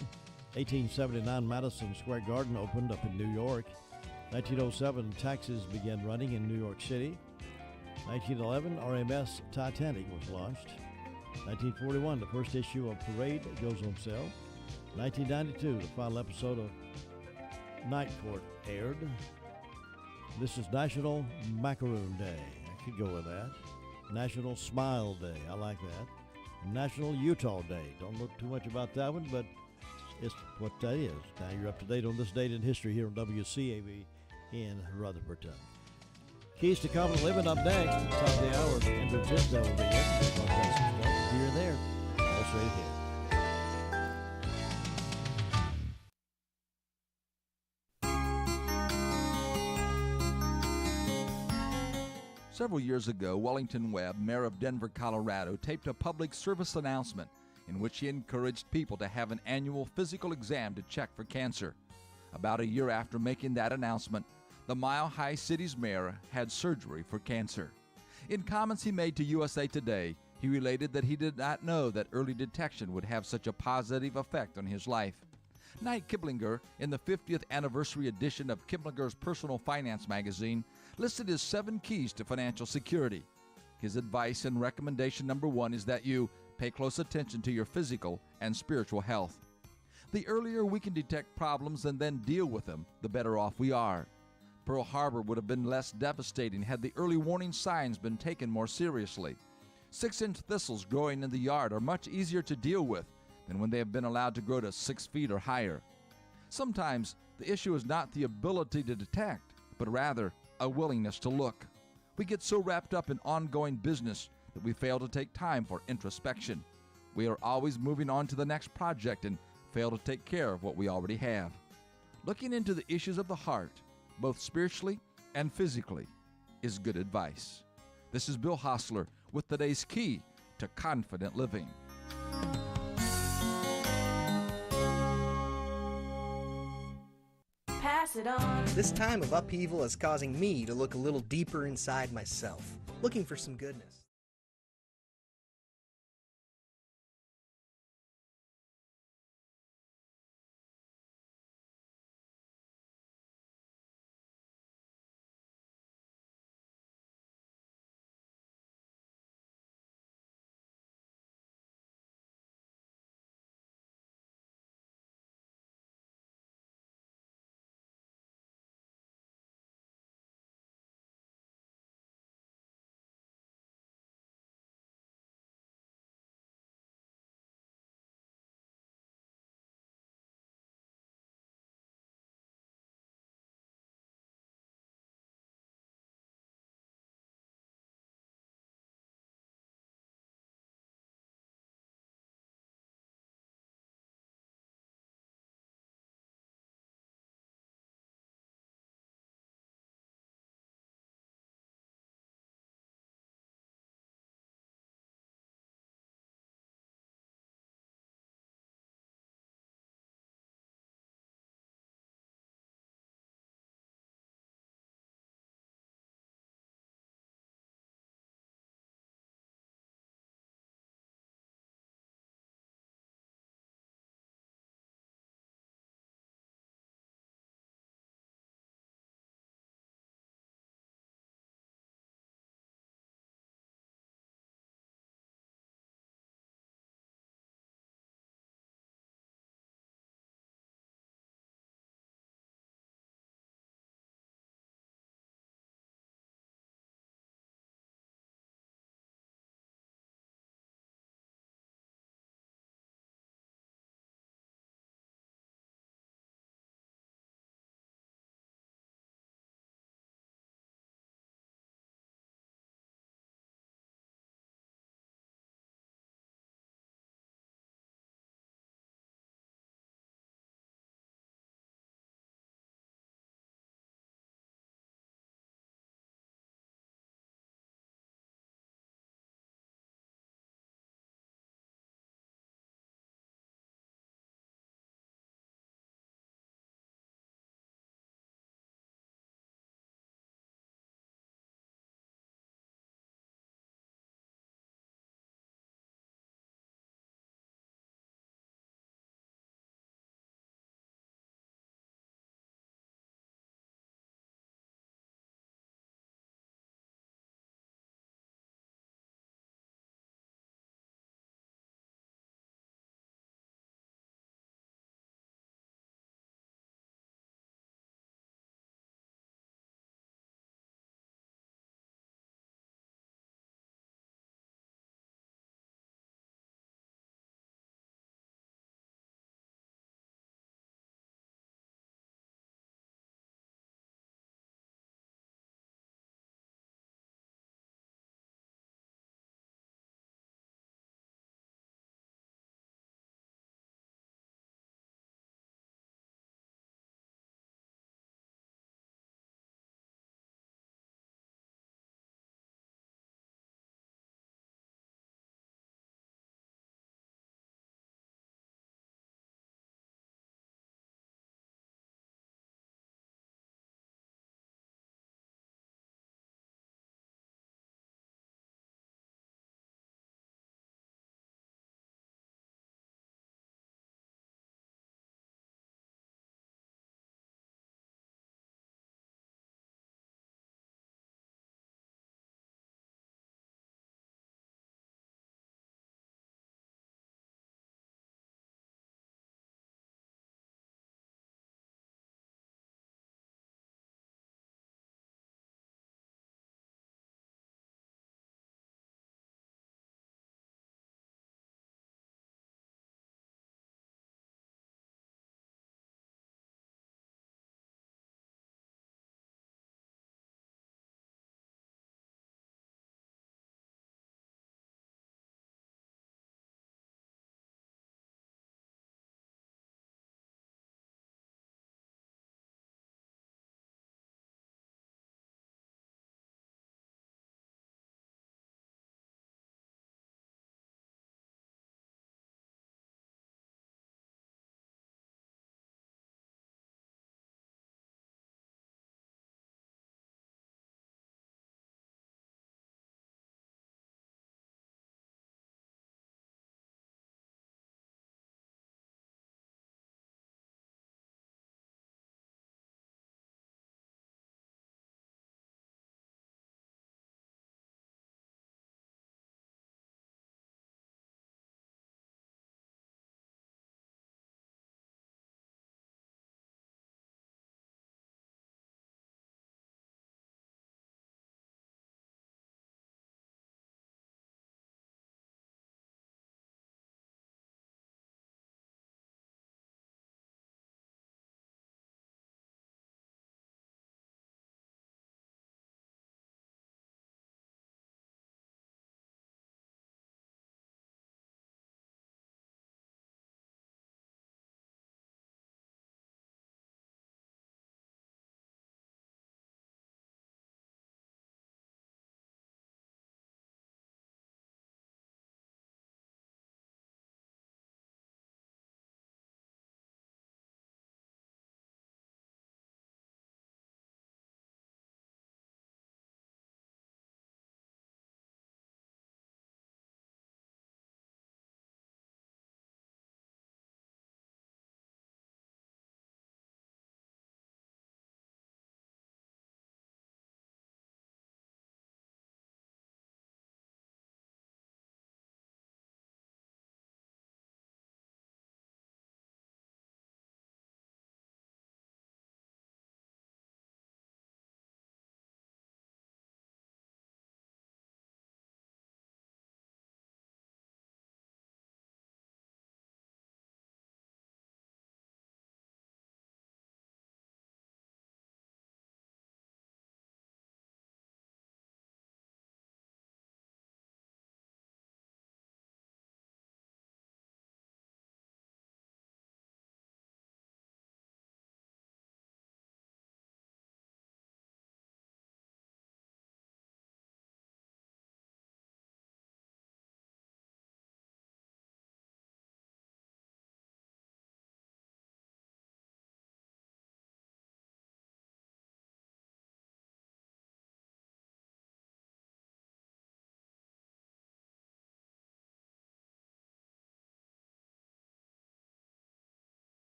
1879, Madison Square Garden opened up in New York. 1907, taxis began running in New York City. 1911, RMS Titanic was launched. 1941, the first issue of Parade goes on sale. 1992, the final episode of Night Court aired. This is National Macaroon Day. I could go with that. National Smile Day. I like that. National Utah Day. Don't look too much about that one, but it's what that is. Now you're up to date on this date in history here on WCAB in Rutherford. Keys to Confident Living up next at the top of the hour. Andrew Tisdale will be in. Here and there. All straight ahead. Several years ago, Wellington Webb, mayor of Denver, Colorado, taped a public service announcement in which he encouraged people to have an annual physical exam to check for cancer. About a year after making that announcement, the Mile High City's mayor had surgery for cancer. In comments he made to USA Today, he related that he did not know that early detection would have such a positive effect on his life. Knight Kiplinger, in the 50th anniversary edition of Kiplinger's Personal Finance magazine, listed his 7 keys to financial security. His advice and recommendation number 1 is that you pay close attention to your physical and spiritual health. The earlier we can detect problems and then deal with them, the better off we are. Pearl Harbor would have been less devastating had the early warning signs been taken more seriously. 6-inch thistles growing in the yard are much easier to deal with than when they have been allowed to grow to 6 feet or higher. Sometimes the issue is not the ability to detect, but rather a willingness to look. We get so wrapped up in ongoing business that we fail to take time for introspection. We are always moving on to the next project and fail to take care of what we already have. Looking into the issues of the heart, both spiritually and physically, is good advice. This is Bill Hostler with today's key to confident living. Pass it on. This time of upheaval is causing me to look a little deeper inside myself, looking for some goodness.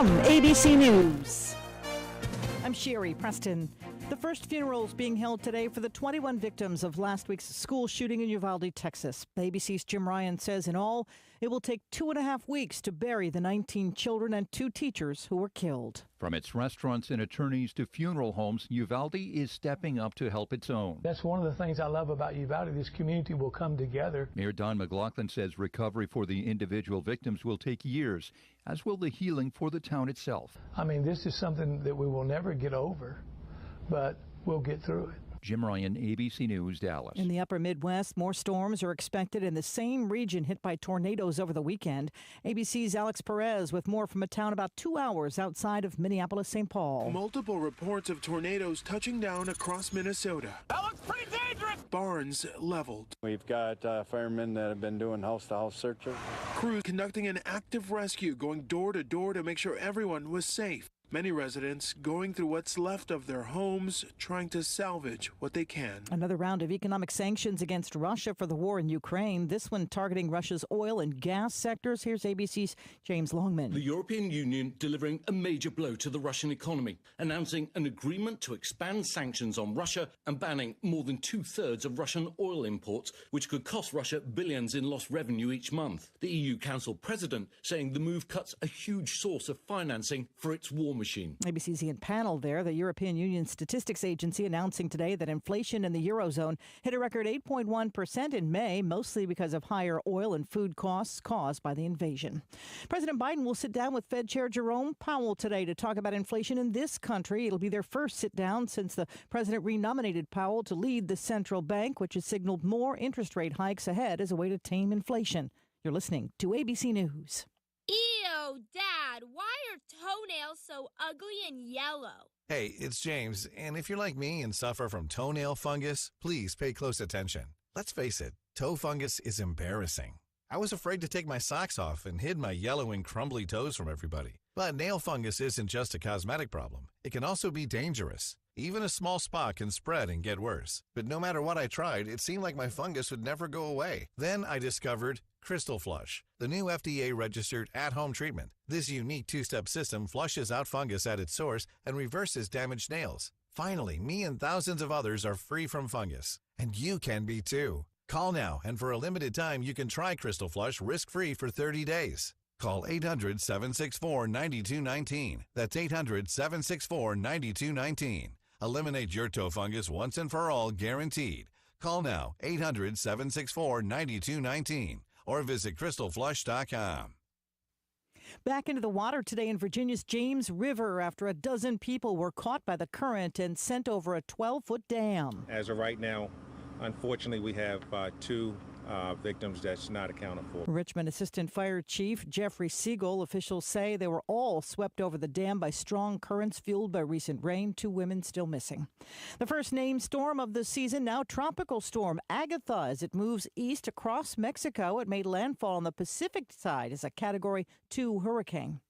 From ABC News, I'm Sherry Preston. The first funeral is being held today for the 21 victims of last week's school shooting in Uvalde, Texas. ABC's Jim Ryan says in all, it will take 2.5 weeks to bury the 19 children and 2 teachers who were killed. From its restaurants and attorneys to funeral homes, Uvalde is stepping up to help its own. That's one of the things I love about Uvalde. This community will come together. Mayor Don McLaughlin says recovery for the individual victims will take years, as will the healing for the town itself. I mean, this is something that we will never get over, but we'll get through it. Jim Ryan, ABC News, Dallas. In the upper Midwest, more storms are expected in the same region hit by tornadoes over the weekend. ABC's Alex Perez with more from a town about 2 hours outside of Minneapolis, St. Paul. Multiple reports of tornadoes touching down across Minnesota. That looks pretty dangerous! Barns leveled. We've got firemen that have been doing house-to-house searches. Crews conducting an active rescue, going door to door to make sure everyone was safe. Many residents going through what's left of their homes, trying to salvage what they can. Another round of economic sanctions against Russia for the war in Ukraine, this one targeting Russia's oil and gas sectors. Here's ABC's James Longman. The European Union delivering a major blow to the Russian economy, announcing an agreement to expand sanctions on Russia and banning more than 2/3 of Russian oil imports, which could cost Russia billions in lost revenue each month. The EU Council President saying the move cuts a huge source of financing for its war machine. ABC's Ian Panel there. The European Union Statistics Agency announcing today that inflation in the Eurozone hit a record 8.1% in May, mostly because of higher oil and food costs caused by the invasion. President Biden will sit down with Fed Chair Jerome Powell today to talk about inflation in this country. It'll be their first sit down since the president renominated Powell to lead the central bank, which has signaled more interest rate hikes ahead as a way to tame inflation. You're listening to ABC News. Ew, Dad, why are toenails so ugly and yellow? Hey, it's James, and if you're like me and suffer from toenail fungus, please pay close attention. Let's face it, toe fungus is embarrassing. I was afraid to take my socks off and hid my yellow and crumbly toes from everybody. But nail fungus isn't just a cosmetic problem. It can also be dangerous. Even a small spot can spread and get worse. But no matter what I tried, it seemed like my fungus would never go away. Then I discovered Crystal Flush, the new FDA-registered at-home treatment. This unique two-step system flushes out fungus at its source and reverses damaged nails. Finally, me and thousands of others are free from fungus. And you can be too. Call now, and for a limited time, you can try Crystal Flush risk-free for 30 days. Call 800-764-9219. That's 800-764-9219. Eliminate your toe fungus once and for all, guaranteed. Call now, 800-764-9219, or visit crystalflush.com. Back into the water today in Virginia's James River after a dozen people were caught by the current and sent over a 12-foot dam. As of right now, unfortunately, we have 2 victims that's not accounted for. Richmond Assistant Fire Chief Jeffrey Siegel, officials say they were all swept over the dam by strong currents fueled by recent rain. 2 women still missing. The first named storm of the season, now Tropical Storm Agatha, as it moves east across Mexico. It made landfall on the Pacific side as a Category 2 hurricane.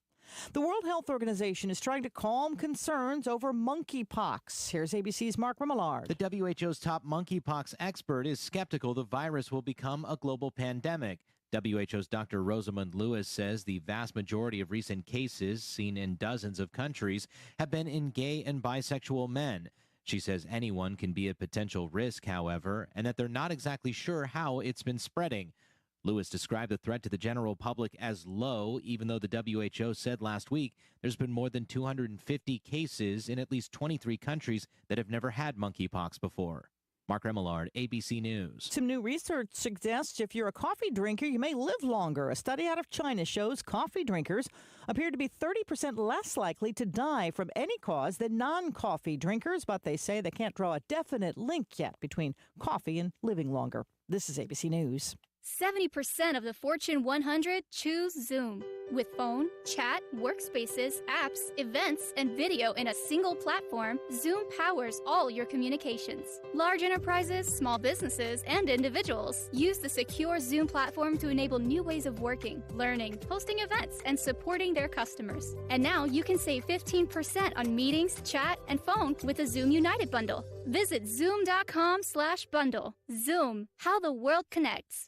The World Health Organization is trying to calm concerns over monkeypox. Here's ABC's Mark Remillard. The WHO's top monkeypox expert is skeptical the virus will become a global pandemic. WHO's Dr. Rosamund Lewis says the vast majority of recent cases seen in dozens of countries have been in gay and bisexual men. She says anyone can be a potential risk, however, and that they're not exactly sure how it's been spreading. Lewis described the threat to the general public as low, even though the WHO said last week there's been more than 250 cases in at least 23 countries that have never had monkeypox before. Mark Remillard, ABC News. Some new research suggests if you're a coffee drinker, you may live longer. A study out of China shows coffee drinkers appear to be 30% less likely to die from any cause than non-coffee drinkers, but they say they can't draw a definite link yet between coffee and living longer. This is ABC News. 70% of the Fortune 100 choose Zoom. With phone, chat, workspaces, apps, events, and video in a single platform, Zoom powers all your communications. Large enterprises, small businesses, and individuals use the secure Zoom platform to enable new ways of working, learning, hosting events, and supporting their customers. And now you can save 15% on meetings, chat, and phone with the Zoom United bundle. Visit zoom.com/bundle. Zoom, how the world connects.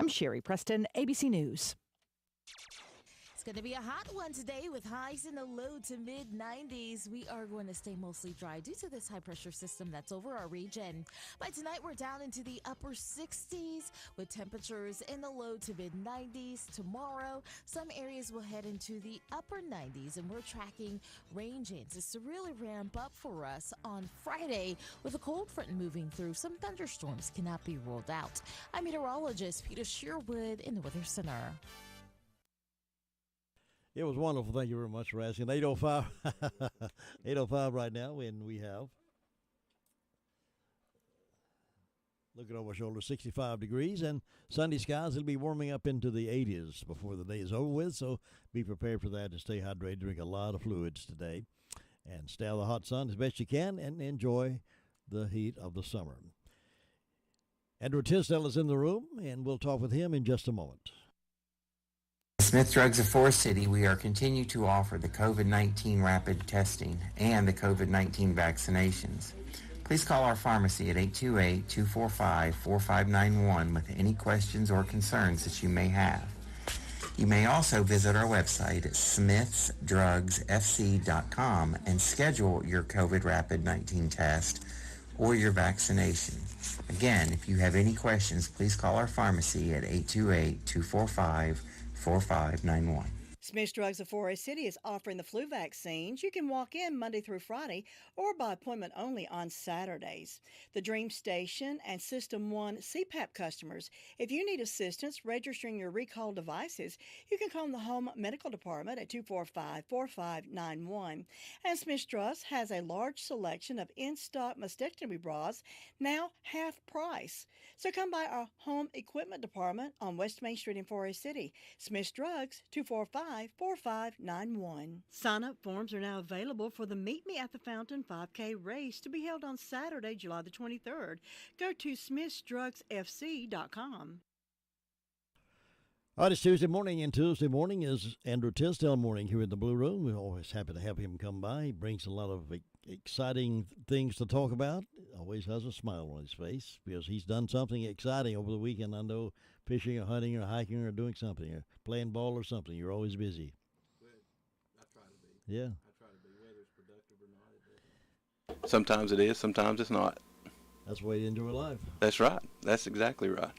I'm Sherry Preston, ABC News. going to be a hot one today with highs in the low to mid 90s. We are going to stay mostly dry due to this high pressure system that's over our region. By tonight, we're down into the upper 60s with temperatures in the low to mid 90s. Tomorrow, some areas will head into the upper 90s, and we're tracking rain chances to really ramp up for us on Friday with a cold front moving through. Some thunderstorms cannot be ruled out. I'm meteorologist Peter Sherwood in the Weather Center. It was wonderful. Thank you very much for asking. 8:05, 8:05 right now, and we have, looking over our shoulder, 65 degrees and sunny skies. It'll be warming up into the 80s before the day is over with, so be prepared for that and stay hydrated. Drink a lot of fluids today and stay out of the hot sun as best you can and enjoy the heat of the summer. Andrew Tisdale is in the room, and we'll talk with him in just a moment. Smith Drugs of Forest City, we are continue to offer the COVID-19 rapid testing and the COVID-19 vaccinations. Please call our pharmacy at 828-245-4591 with any questions or concerns that you may have. You may also visit our website at smithsdrugsfc.com and schedule your COVID rapid 19 test or your vaccination. Again, if you have any questions, please call our pharmacy at 828-245-4591. Smith Drugs of Forest City is offering the flu vaccines. You can walk in Monday through Friday or by appointment only on Saturdays. The Dream Station and System 1 CPAP customers, if you need assistance registering your recall devices, you can call the Home Medical Department at 245-4591. And Smith Drugs has a large selection of in-stock mastectomy bras, now half price. So come by our Home Equipment Department on West Main Street in Forest City. Smith Drugs, 245-4591. Sign-up forms are now available for the Meet Me at the Fountain 5K race to be held on Saturday, July the 23rd. Go to smithsdrugsfc.com. All right, it's Tuesday morning, and Tuesday morning is Andrew Tisdale morning here in the Blue Room. We're always happy to have him come by. He brings a lot of exciting things to talk about. Always has a smile on his face because he's done something exciting over the weekend. I know, fishing or hunting or hiking or doing something or playing ball or something. You're always busy. Well, I try to be. Yeah. I try to be, whether it's productive or not. It sometimes it is, sometimes it's not. That's the way you enjoy life. That's right. That's exactly right.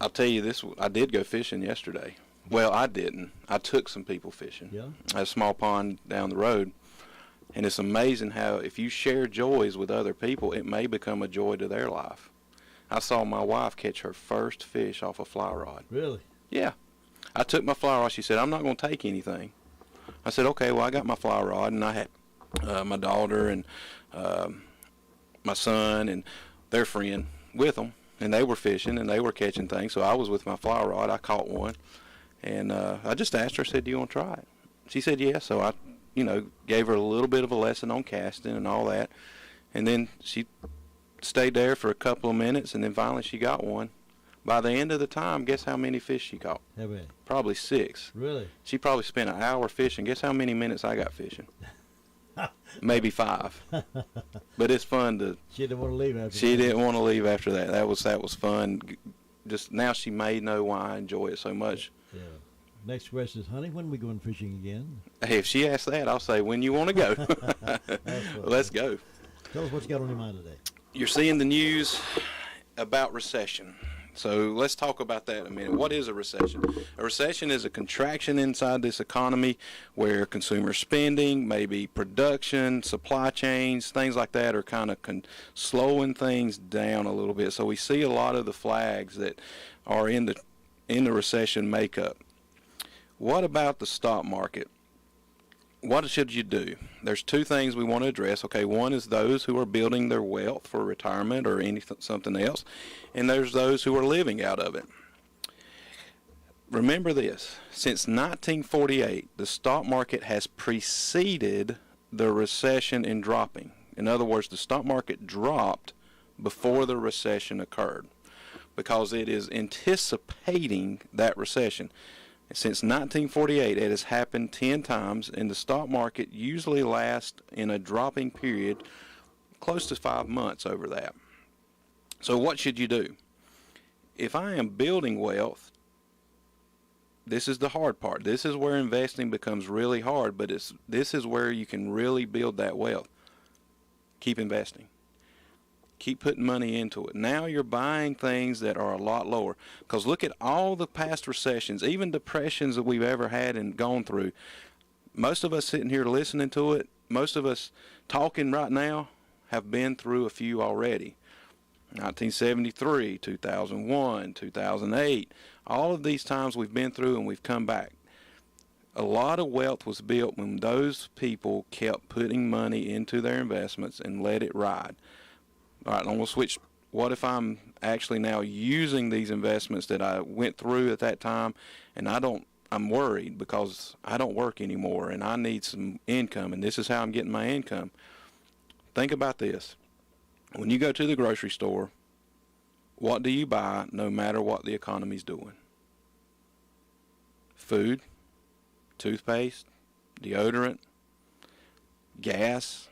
I'll tell you this, I did go fishing yesterday. Well, I didn't. I took some people fishing. Yeah. At a small pond down the road. And it's amazing how if you share joys with other people, it may become a joy to their life. I saw my wife catch her first fish off a fly rod. Really? Yeah. I took my fly rod. She said, I'm not going to take anything. I said, okay, well, I got my fly rod, and I had my daughter and my son and their friend with them. And they were fishing, and they were catching things. So I was with my fly rod. I caught one. And I just asked her, I said, do you want to try it? She said, yes. So I, gave her a little bit of a lesson on casting and all that. And then she stayed there for a couple of minutes, and then finally she got one. By the end of the time, guess how many fish she caught? How many? Probably 6. Really? She probably spent an hour fishing. Guess how many minutes I got fishing? Maybe 5. But it's fun to. She didn't want to leave after that. She didn't want to leave after that. That was fun. Just now she may know why I enjoy it so much. Yeah. Next question is, honey, when are we going fishing again? Hey, if she asks that, I'll say, when you want to go. Let's go. Tell us what you got on your mind today. You're seeing the news about recession. So let's talk about that a minute. What is a recession? A recession is a contraction inside this economy where consumer spending, maybe production, supply chains, things like that are kind of slowing things down a little bit. So we see a lot of the flags that are in the recession makeup. What about the stock market? What should you do? There's 2 things we want to address. Okay, one is those who are building their wealth for retirement or something else, and there's those who are living out of it. Remember this, since 1948, the stock market has preceded the recession in dropping. In other words, the stock market dropped before the recession occurred because it is anticipating that recession. Since 1948, it has happened 10 times, and the stock market usually lasts in a dropping period close to 5 months over that. So what should you do? If I am building wealth, this is the hard part. This is where investing becomes really hard, but this is where you can really build that wealth. Keep investing. Keep putting money into it. Now you're buying things that are a lot lower. Because look at all the past recessions, even depressions that we've ever had and gone through. Most of us sitting here listening to it, most of us talking right now, have been through a few already. 1973, 2001, 2008, all of these times we've been through and we've come back. A lot of wealth was built when those people kept putting money into their investments and let it ride. All right, I'm going to switch. What if I'm actually now using these investments that I went through at that time, and I'm worried because I don't work anymore and I need some income, and this is how I'm getting my income. Think about this. When you go to the grocery store, what do you buy no matter what the economy's doing? Food, toothpaste, deodorant, gas,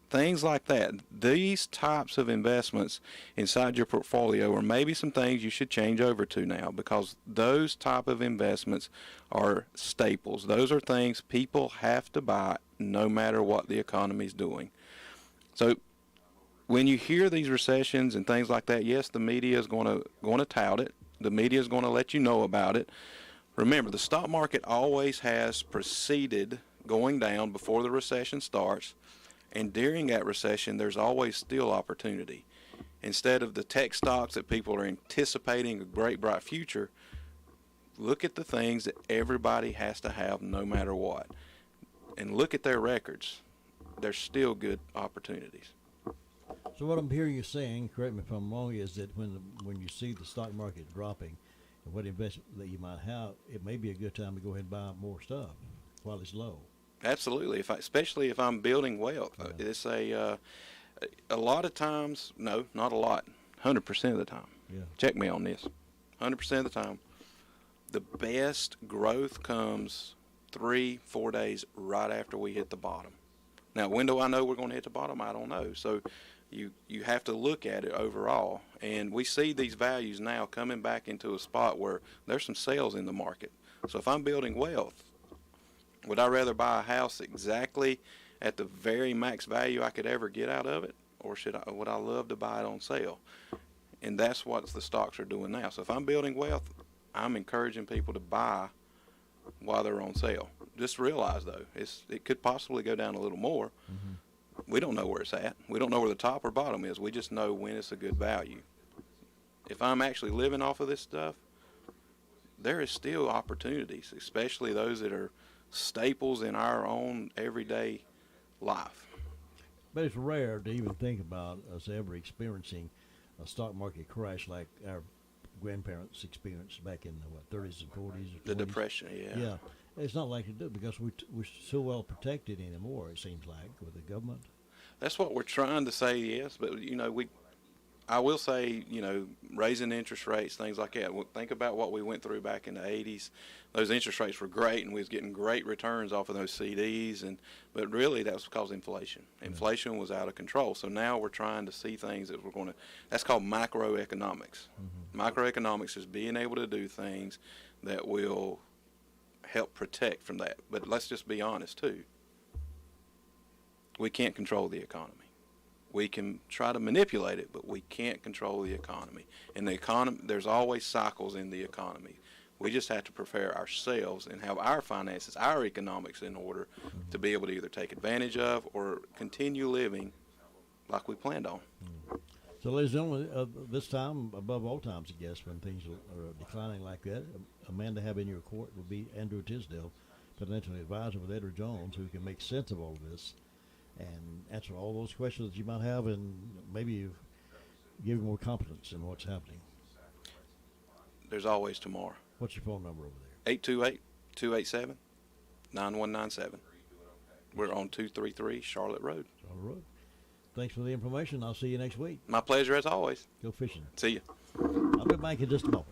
things like that. These types of investments inside your portfolio are maybe some things you should change over to now, because those type of investments are staples. Those are things people have to buy no matter what the economy's doing. So when you hear these recessions and things like that, yes, the media is going to tout it. The media is going to let you know about it. Remember, the stock market always has preceded going down before the recession starts, and during that recession, there's always still opportunity. Instead of the tech stocks that people are anticipating a great, bright future, look at the things that everybody has to have no matter what, and look at their records. There's still good opportunities. So what I'm hearing you saying, correct me if I'm wrong, is that when you see the stock market dropping, and what investment that you might have, it may be a good time to go ahead and buy more stuff while it's low. Absolutely, especially if I'm building wealth. Yeah. It's a lot of times, no, not a lot, 100% of the time. Yeah. Check me on this. 100% of the time, the best growth comes 3-4 days right after we hit the bottom. Now, when do I know we're going to hit the bottom? I don't know. So you have to look at it overall. And we see these values now coming back into a spot where there's some sales in the market. So if I'm building wealth, would I rather buy a house exactly at the very max value I could ever get out of it, or would I love to buy it on sale? And that's what the stocks are doing now. So if I'm building wealth, I'm encouraging people to buy while they're on sale. Just realize, though, it could possibly go down a little more. Mm-hmm. We don't know where it's at. We don't know where the top or bottom is. We just know when it's a good value. If I'm actually living off of this stuff, there is still opportunities, especially those that are staples in our own everyday life. But it's rare to even think about us ever experiencing a stock market crash like our grandparents experienced back in the 30s and 40s. Or 20s. The Depression, yeah. Yeah. It's not likely to do because we're so well protected anymore, it seems like, with the government. That's what we're trying to say, yes. But, I will say, raising interest rates, things like that. Think about what we went through back in the 80s. Those interest rates were great, and we was getting great returns off of those CDs. But really, that was because of inflation. Inflation was out of control. So now we're trying to see things that that's called microeconomics. Mm-hmm. Microeconomics is being able to do things that will help protect from that. But let's just be honest, too. We can't control the economy. We can try to manipulate it, but we can't control the economy. And the economy, there's always cycles in the economy. We just have to prepare ourselves and have our finances, our economics in order to be able to either take advantage of or continue living like we planned on. So, ladies and gentlemen, this time, above all times, I guess, when things are declining like that, a man to have in your court would be Andrew Tisdale, financial advisor with Edward Jones, who can make sense of all of this and answer all those questions that you might have, and maybe give you more confidence in what's happening. There's always tomorrow. What's your phone number over there? 828-287-9197. We're on 233 Charlotte Road. Charlotte Road. Thanks for the information. I'll see you next week. My pleasure as always. Go fishing. See you. I'll be back in just a moment.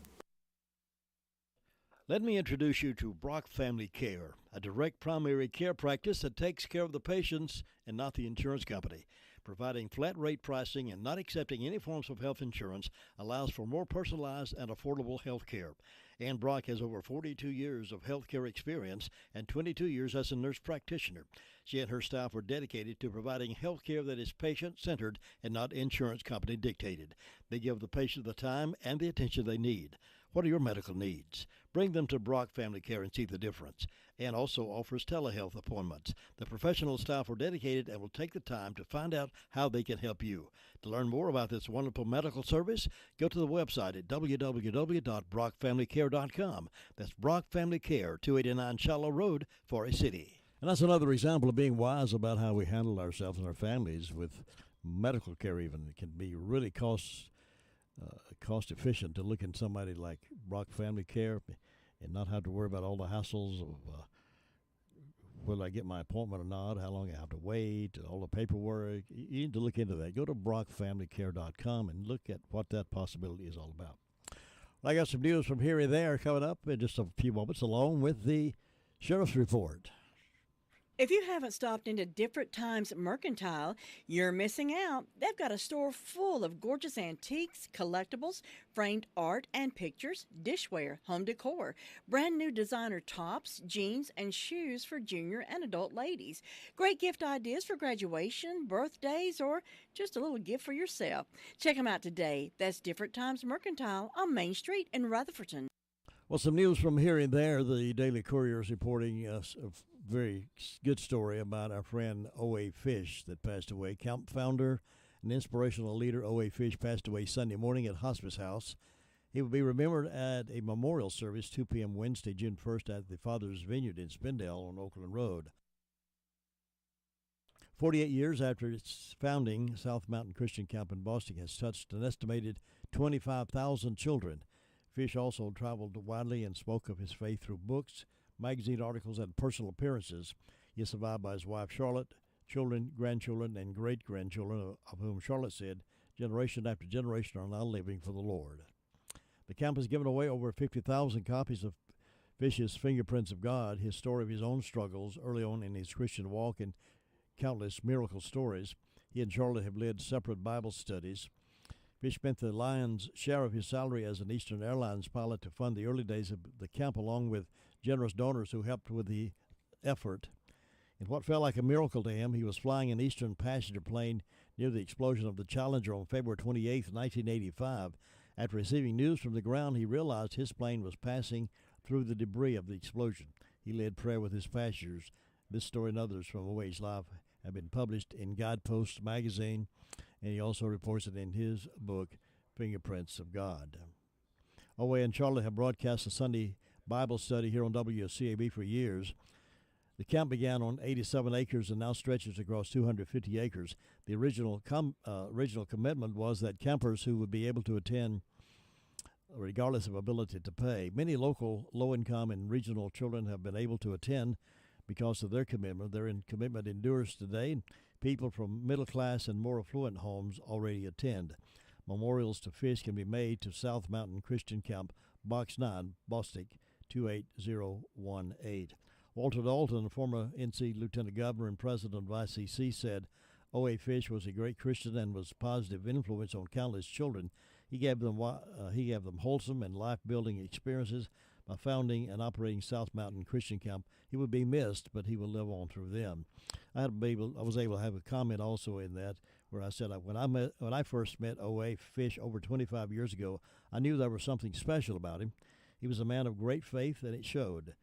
Let me introduce you to Brock Family Care, a direct primary care practice that takes care of the patients and not the insurance company. Providing flat rate pricing and not accepting any forms of health insurance allows for more personalized and affordable health care. Ann Brock has over 42 years of healthcare experience and 22 years as a nurse practitioner. She and her staff are dedicated to providing health care that is patient-centered and not insurance company dictated. They give the patient the time and the attention they need. What are your medical needs? Bring them to Brock Family Care and see the difference. Ann also offers telehealth appointments. The professional staff are dedicated and will take the time to find out how they can help you. To learn more about this wonderful medical service, go to the website at www.brockfamilycare.com. That's Brock Family Care, 289 Shallow Road, Forest City. And that's another example of being wise about how we handle ourselves and our families with medical care even. It can be really cost efficient to look at somebody like Brock Family Care and not have to worry about all the hassles of will I get my appointment or not, how long I have to wait, all the paperwork. You need to look into that. Go to brockfamilycare.com and look at what that possibility is all about. I got some news from here and there coming up in just a few moments, along with the Sheriff's Report. If you haven't stopped into Different Times Mercantile, you're missing out. They've got a store full of gorgeous antiques, collectibles, framed art and pictures, dishware, home decor, brand new designer tops, jeans, and shoes for junior and adult ladies. Great gift ideas for graduation, birthdays, or just a little gift for yourself. Check them out today. That's Different Times Mercantile on Main Street in Rutherfordton. Well, some news from here and there. The Daily Courier is reporting a very good story about our friend O.A. Fish that passed away. Camp founder and inspirational leader O.A. Fish passed away Sunday morning at Hospice House. He will be remembered at a memorial service 2 p.m. Wednesday, June 1st at the Father's Vineyard in Spindale on Oakland Road. 48 years after its founding, South Mountain Christian Camp in Boston has touched an estimated 25,000 children. Fish also traveled widely and spoke of his faith through books, magazine articles, and personal appearances. He is survived by his wife Charlotte, children, grandchildren, and great-grandchildren, of whom Charlotte said, generation after generation are now living for the Lord. The camp has given away over 50,000 copies of Fish's Fingerprints of God, his story of his own struggles early on in his Christian walk, and countless miracle stories. He and Charlotte have led separate Bible studies. Fish spent the lion's share of his salary as an Eastern Airlines pilot to fund the early days of the camp, along with generous donors who helped with the effort. In what felt like a miracle to him, he was flying an Eastern passenger plane near the explosion of the Challenger on February 28, 1985. After receiving news from the ground, he realized his plane was passing through the debris of the explosion. He led prayer with his passengers. This story and others from O.A.'s life have been published in Guidepost magazine, and he also reports it in his book, Fingerprints of God. O.A. and Charlotte have broadcast a Sunday Bible study here on WCAB for years. The camp began on 87 acres and now stretches across 250 acres. The original commitment was that campers who would be able to attend regardless of ability to pay. Many local low-income and regional children have been able to attend because of their commitment. Their commitment endures today. People from middle-class and more affluent homes already attend. Memorials to Fish can be made to South Mountain Christian Camp, Box 9, Bostic, 28018. Walter Dalton, former NC Lieutenant Governor and President of ICC, said O.A. Fish was a great Christian and was a positive influence on countless children. He gave them wholesome and life-building experiences by founding and operating South Mountain Christian Camp. He would be missed, but he will live on through them. I was able to have a comment also in that where I said when I first met O.A. Fish over 25 years ago, I knew there was something special about him. He was a man of great faith, and it showed.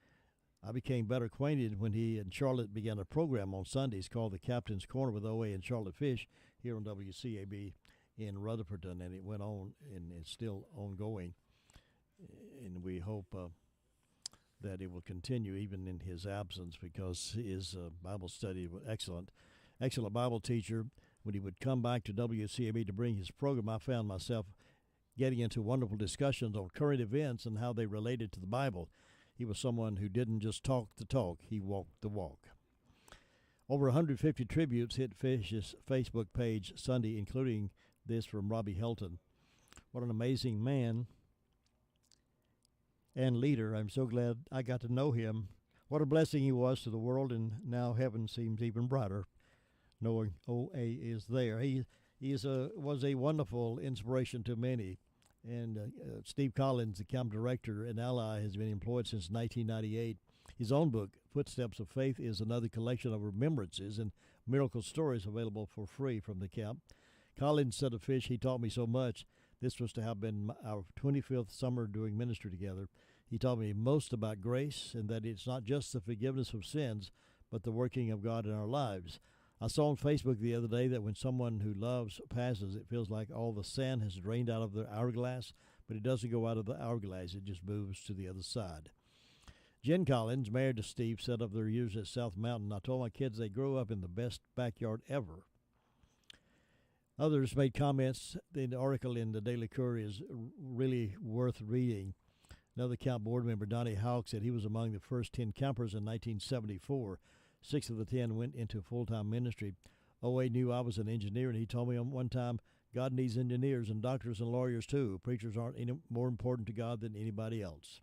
I became better acquainted when he and Charlotte began a program on Sundays called The Captain's Corner with O.A. and Charlotte Fish here on WCAB in Rutherfordton, and it went on and it's still ongoing. And we hope that it will continue even in his absence, because his Bible study was excellent Bible teacher. When he would come back to WCAB to bring his program, I found myself getting into wonderful discussions on current events and how they related to the Bible. He was someone who didn't just talk the talk, he walked the walk. Over 150 tributes hit Fish's Facebook page Sunday, including this from Robbie Helton. What an amazing man and leader. I'm so glad I got to know him. What a blessing he was to the world, and now heaven seems even brighter. knowing OA is there. He was a wonderful inspiration to many. And Steve Collins, the camp director and ally, has been employed since 1998. His own book, Footsteps of Faith, is another collection of remembrances and miracle stories available for free from the camp. Collins said of Fish, "He taught me so much. This was to have been our 25th summer doing ministry together. He taught me most about grace and that it's not just the forgiveness of sins, but the working of God in our lives. I saw on Facebook the other day that when someone who loves passes, it feels like all the sand has drained out of their hourglass, but it doesn't go out of the hourglass. It just moves to the other side." Jen Collins, married to Steve, said of their years at South Mountain, "I told my kids they grow up in the best backyard ever." Others made comments. The article in the Daily Courier is really worth reading. Another camp board member, Donnie Houck, said he was among the first 10 campers in 1974. 6 of the 10 went into full-time ministry. OA knew I was an engineer, and he told me one time, "God needs engineers and doctors and lawyers too. Preachers aren't any more important to God than anybody else."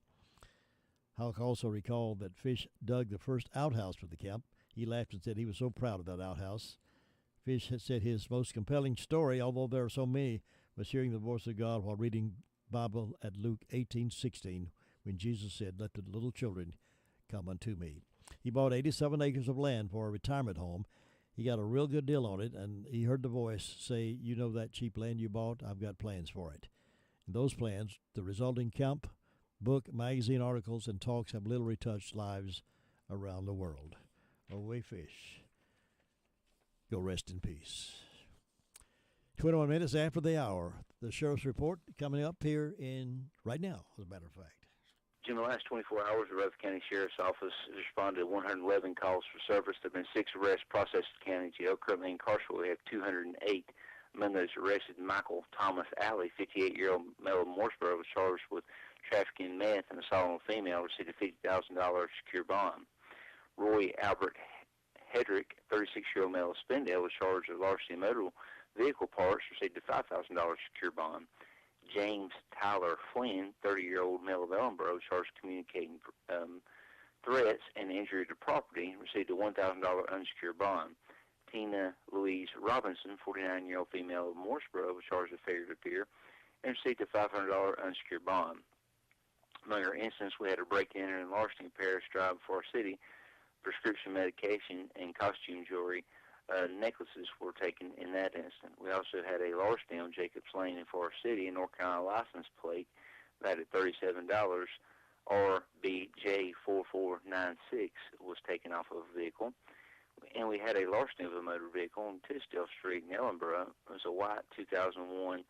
Houck also recalled that Fish dug the first outhouse for the camp. He laughed and said he was so proud of that outhouse. Fish had said his most compelling story, although there are so many, was hearing the voice of God while reading Bible at Luke 18:16, when Jesus said, "Let the little children come unto me." He bought 87 acres of land for a retirement home. He got a real good deal on it, and he heard the voice say, "You know that cheap land you bought? I've got plans for it." And those plans, the resulting camp, book, magazine articles, and talks have literally touched lives around the world. OA Fish, go rest in peace. 21 minutes after the hour. The Sheriff's Report coming up here right now, as a matter of fact. In the last 24 hours, the Rutherford County Sheriff's Office has responded to 111 calls for service. There have been 6 arrests processed at the county jail. Currently incarcerated, we have 208. Among those arrested, Michael Thomas Alley, 58-year-old male of Mooresboro, was charged with trafficking meth and assault on a female, received a $50,000 secure bond. Roy Albert Hedrick, 36-year-old male of Spindale, was charged with larceny motor vehicle parts, received a $5,000 secure bond. James Tyler Flynn, 30-year-old male of Ellenboro, charged with communicating threats and injury to property, received a $1,000 unsecured bond. Tina Louise Robinson, 49-year-old female of Mooresboro, was charged with failure to appear and received a $500 unsecured bond. Among our incidents, we had a break-in and larceny Paris Drive for our city. Prescription medication and costume jewelry necklaces were taken in that instant. We also had a larceny on Jacobs Lane in Forest City, a North Carolina license plate valued at $37. RBJ4496 was taken off of a vehicle. And we had a larceny of a motor vehicle on Tisdale Street in Ellenboro. It was a white 2001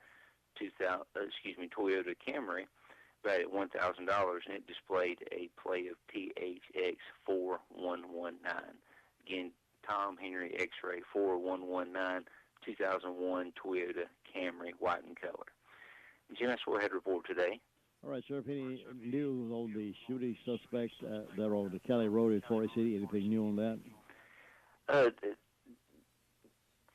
Toyota Camry valued at $1,000, and it displayed a plate of THX4119. Again, Tom Henry X-Ray 4119, 2001 Toyota Camry, white in color. Jim, that's what I had to report today. All right, Sheriff, any news on the shooting suspects that are on the County Road in Forest City? Anything new on that? A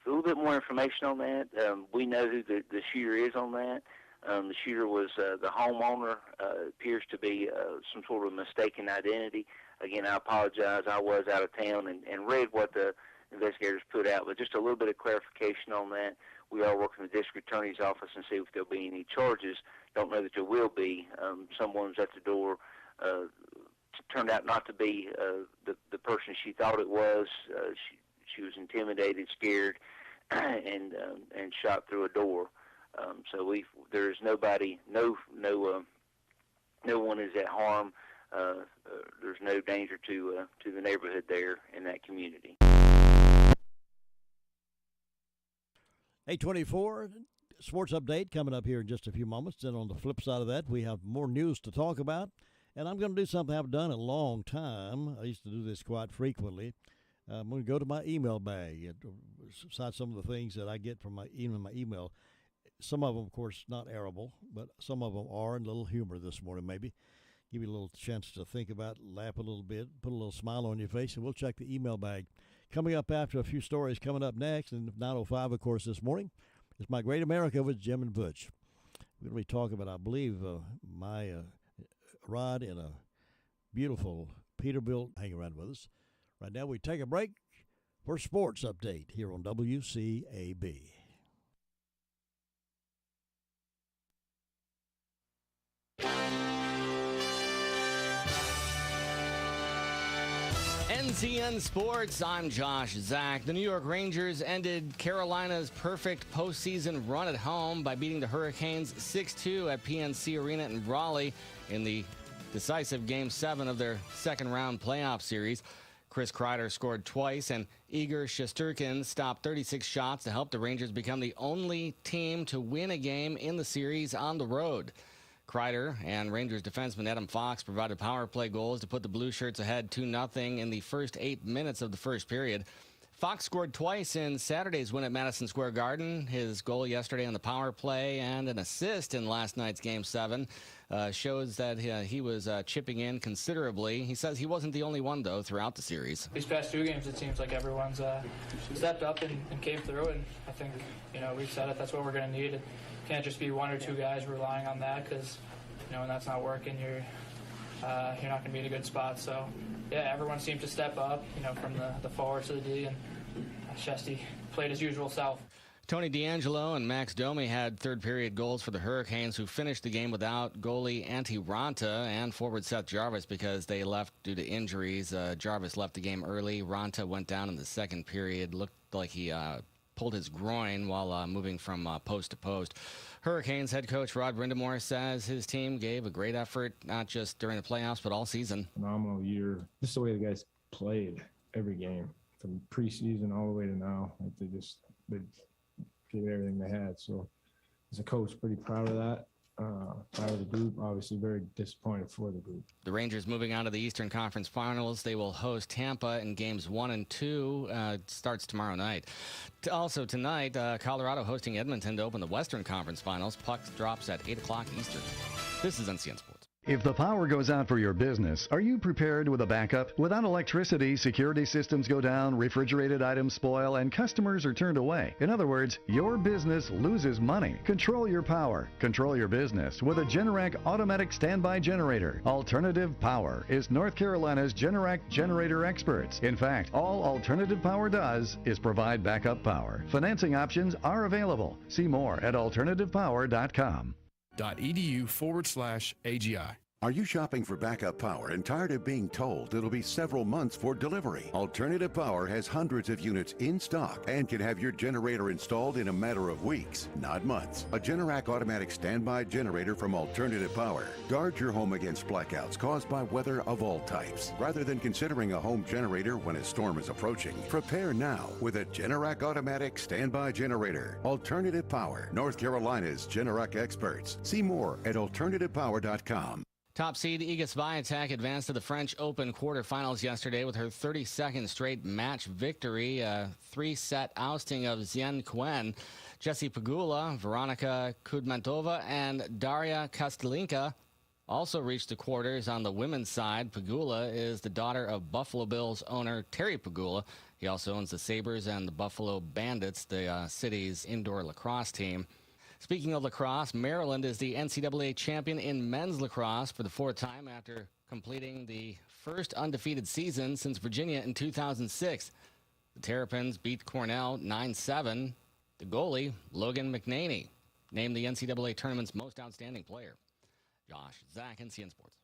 little bit more information on that. We know who the shooter is on that. The shooter was the homeowner. Appears to be some sort of mistaken identity. Again, I apologize. I was out of town and read what the investigators put out, but just a little bit of clarification on that. We are working with the district attorney's office and see if there'll be any charges. Don't know that there will be. Someone's at the door. Turned out not to be the person she thought it was. She was intimidated, scared, and shot through a door. So there's nobody, no one is at harm. There's no danger to the neighborhood there in that community. 8:24 sports update coming up here in just a few moments. Then on the flip side of that, we have more news to talk about. And I'm going to do something I've done a long time. I used to do this quite frequently. I'm going to go to my email bag. Besides some of the things that I get from my email, some of them, of course, not arable, but some of them are, and a little humor this morning maybe. Give you a little chance to think about, laugh a little bit, put a little smile on your face, and we'll check the email bag. Coming up after a few stories coming up next, and 9:05, of course, this morning, is My Great America with Jim and Butch. We're going to be talking about, I believe, my ride in a beautiful Peterbilt. Hang around with us. Right now, we take a break. for Sports Update here on WCAB. NCN Sports, I'm Josh Zach. The New York Rangers ended Carolina's perfect postseason run at home by beating the Hurricanes 6-2 at PNC Arena in Raleigh in the decisive Game 7 of their second-round playoff series. Chris Kreider scored twice, and Igor Shesterkin stopped 36 shots to help the Rangers become the only team to win a game in the series on the road. Kreider and Rangers defenseman Adam Fox provided power play goals to put the Blue Shirts ahead 2-0 in the first 8 minutes of the first period. Fox scored twice in Saturday's win at Madison Square Garden. His goal yesterday on the power play and an assist in last night's Game 7 shows that he was chipping in considerably. He says he wasn't the only one, though, throughout the series. These past 2 games, it seems like everyone's stepped up and came through, and I think, we've said it, that's what we're going to need. It can't just be 1 or 2 guys relying on that, because, when that's not working, you're not going to be in a good spot. So, yeah, everyone seemed to step up, from the forwards to the D, and Shesty played his usual self. Tony DeAngelo and Max Domi had third-period goals for the Hurricanes, who finished the game without goalie Antti Ranta and forward Seth Jarvis because they left due to injuries. Jarvis left the game early. Ranta went down in the second period. Looked like he pulled his groin while moving from post to post. Hurricanes head coach Rod Brindamore says his team gave a great effort, not just during the playoffs, but all season. Phenomenal year. Just the way the guys played every game, from preseason all the way to now. Like they gave everything they had. So as a coach, pretty proud of that. Proud of the group. Obviously very disappointed for the group. The Rangers moving on to the Eastern Conference Finals. They will host Tampa in games 1 and 2. Starts tomorrow night. Also tonight, Colorado hosting Edmonton to open the Western Conference Finals. Puck drops at 8 o'clock Eastern. This is NCN Sports. If the power goes out for your business, are you prepared with a backup? Without electricity, security systems go down, refrigerated items spoil, and customers are turned away. In other words, your business loses money. Control your power. Control your business with a Generac automatic standby generator. Alternative Power is North Carolina's Generac generator experts. In fact, all Alternative Power does is provide backup power. Financing options are available. See more at alternativepower.com. .edu/AGI. Are you shopping for backup power and tired of being told it'll be several months for delivery? Alternative Power has hundreds of units in stock and can have your generator installed in a matter of weeks, not months. A Generac automatic standby generator from Alternative Power guards your home against blackouts caused by weather of all types. Rather than considering a home generator when a storm is approaching, prepare now with a Generac automatic standby generator. Alternative Power, North Carolina's Generac experts. See more at alternativepower.com. Top seed Iga Swiatek advanced to the French Open quarterfinals yesterday with her 32nd straight match victory, a 3-set ousting of Xian Quen. Jessie Pegula, Veronika Kudmentova, and Daria Kastelinka also reached the quarters on the women's side. Pegula is the daughter of Buffalo Bills owner Terry Pegula. He also owns the Sabres and the Buffalo Bandits, the city's indoor lacrosse team. Speaking of lacrosse, Maryland is the NCAA champion in men's lacrosse for the 4th time after completing the first undefeated season since Virginia in 2006. The Terrapins beat Cornell 9-7. The goalie, Logan McNaney, named the NCAA tournament's most outstanding player. Josh Zach, NCN Sports.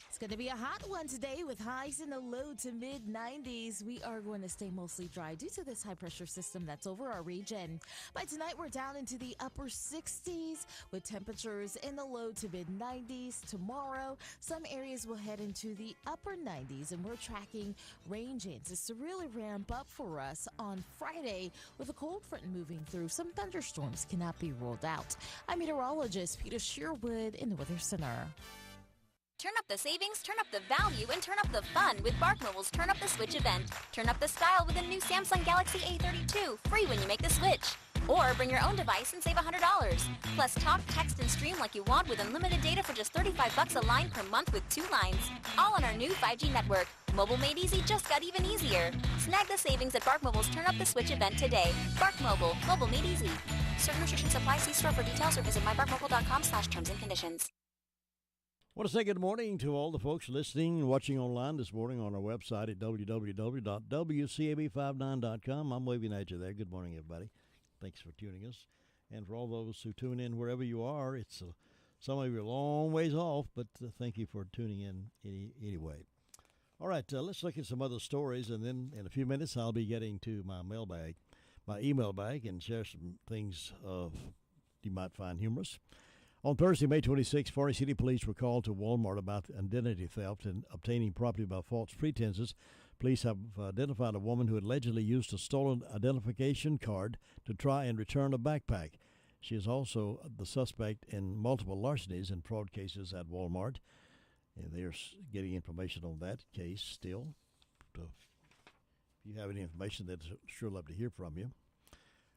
It's going to be a hot one today with highs in the low to mid 90s. We are going to stay mostly dry due to this high pressure system that's over our region. By tonight, we're down into the upper 60s with temperatures in the low to mid 90s. Tomorrow, some areas will head into the upper 90s, and we're tracking rain chances to really ramp up for us on Friday with a cold front moving through. Some thunderstorms cannot be ruled out. I'm meteorologist Peter Sherwood in the Weather Center. Turn up the savings, turn up the value, and turn up the fun with BarkMobile's Turn Up the Switch event. Turn up the style with a new Samsung Galaxy A32, free when you make the switch. Or bring your own device and save $100. Plus talk, text, and stream like you want with unlimited data for just $35 a line per month with 2 lines. All on our new 5G network. Mobile made easy just got even easier. Snag the savings at BarkMobile's Turn Up the Switch event today. BarkMobile, mobile made easy. Certain restrictions apply. See store for details or visit myparkmobile.com/terms and conditions. I want to say good morning to all the folks listening and watching online this morning on our website at www.wcab59.com. I'm waving at you there. Good morning, everybody. Thanks for tuning us. And for all those who tune in wherever you are, it's some of you are a long ways off, but thank you for tuning in anyway. All right, let's look at some other stories, and then in a few minutes I'll be getting to my email bag, and share some things you might find humorous. On Thursday, May 26, Forest City Police were called to Walmart about identity theft and obtaining property by false pretenses. Police have identified a woman who allegedly used a stolen identification card to try and return a backpack. She is also the suspect in multiple larcenies and fraud cases at Walmart. And they're getting information on that case still. So if you have any information, they'd sure love to hear from you.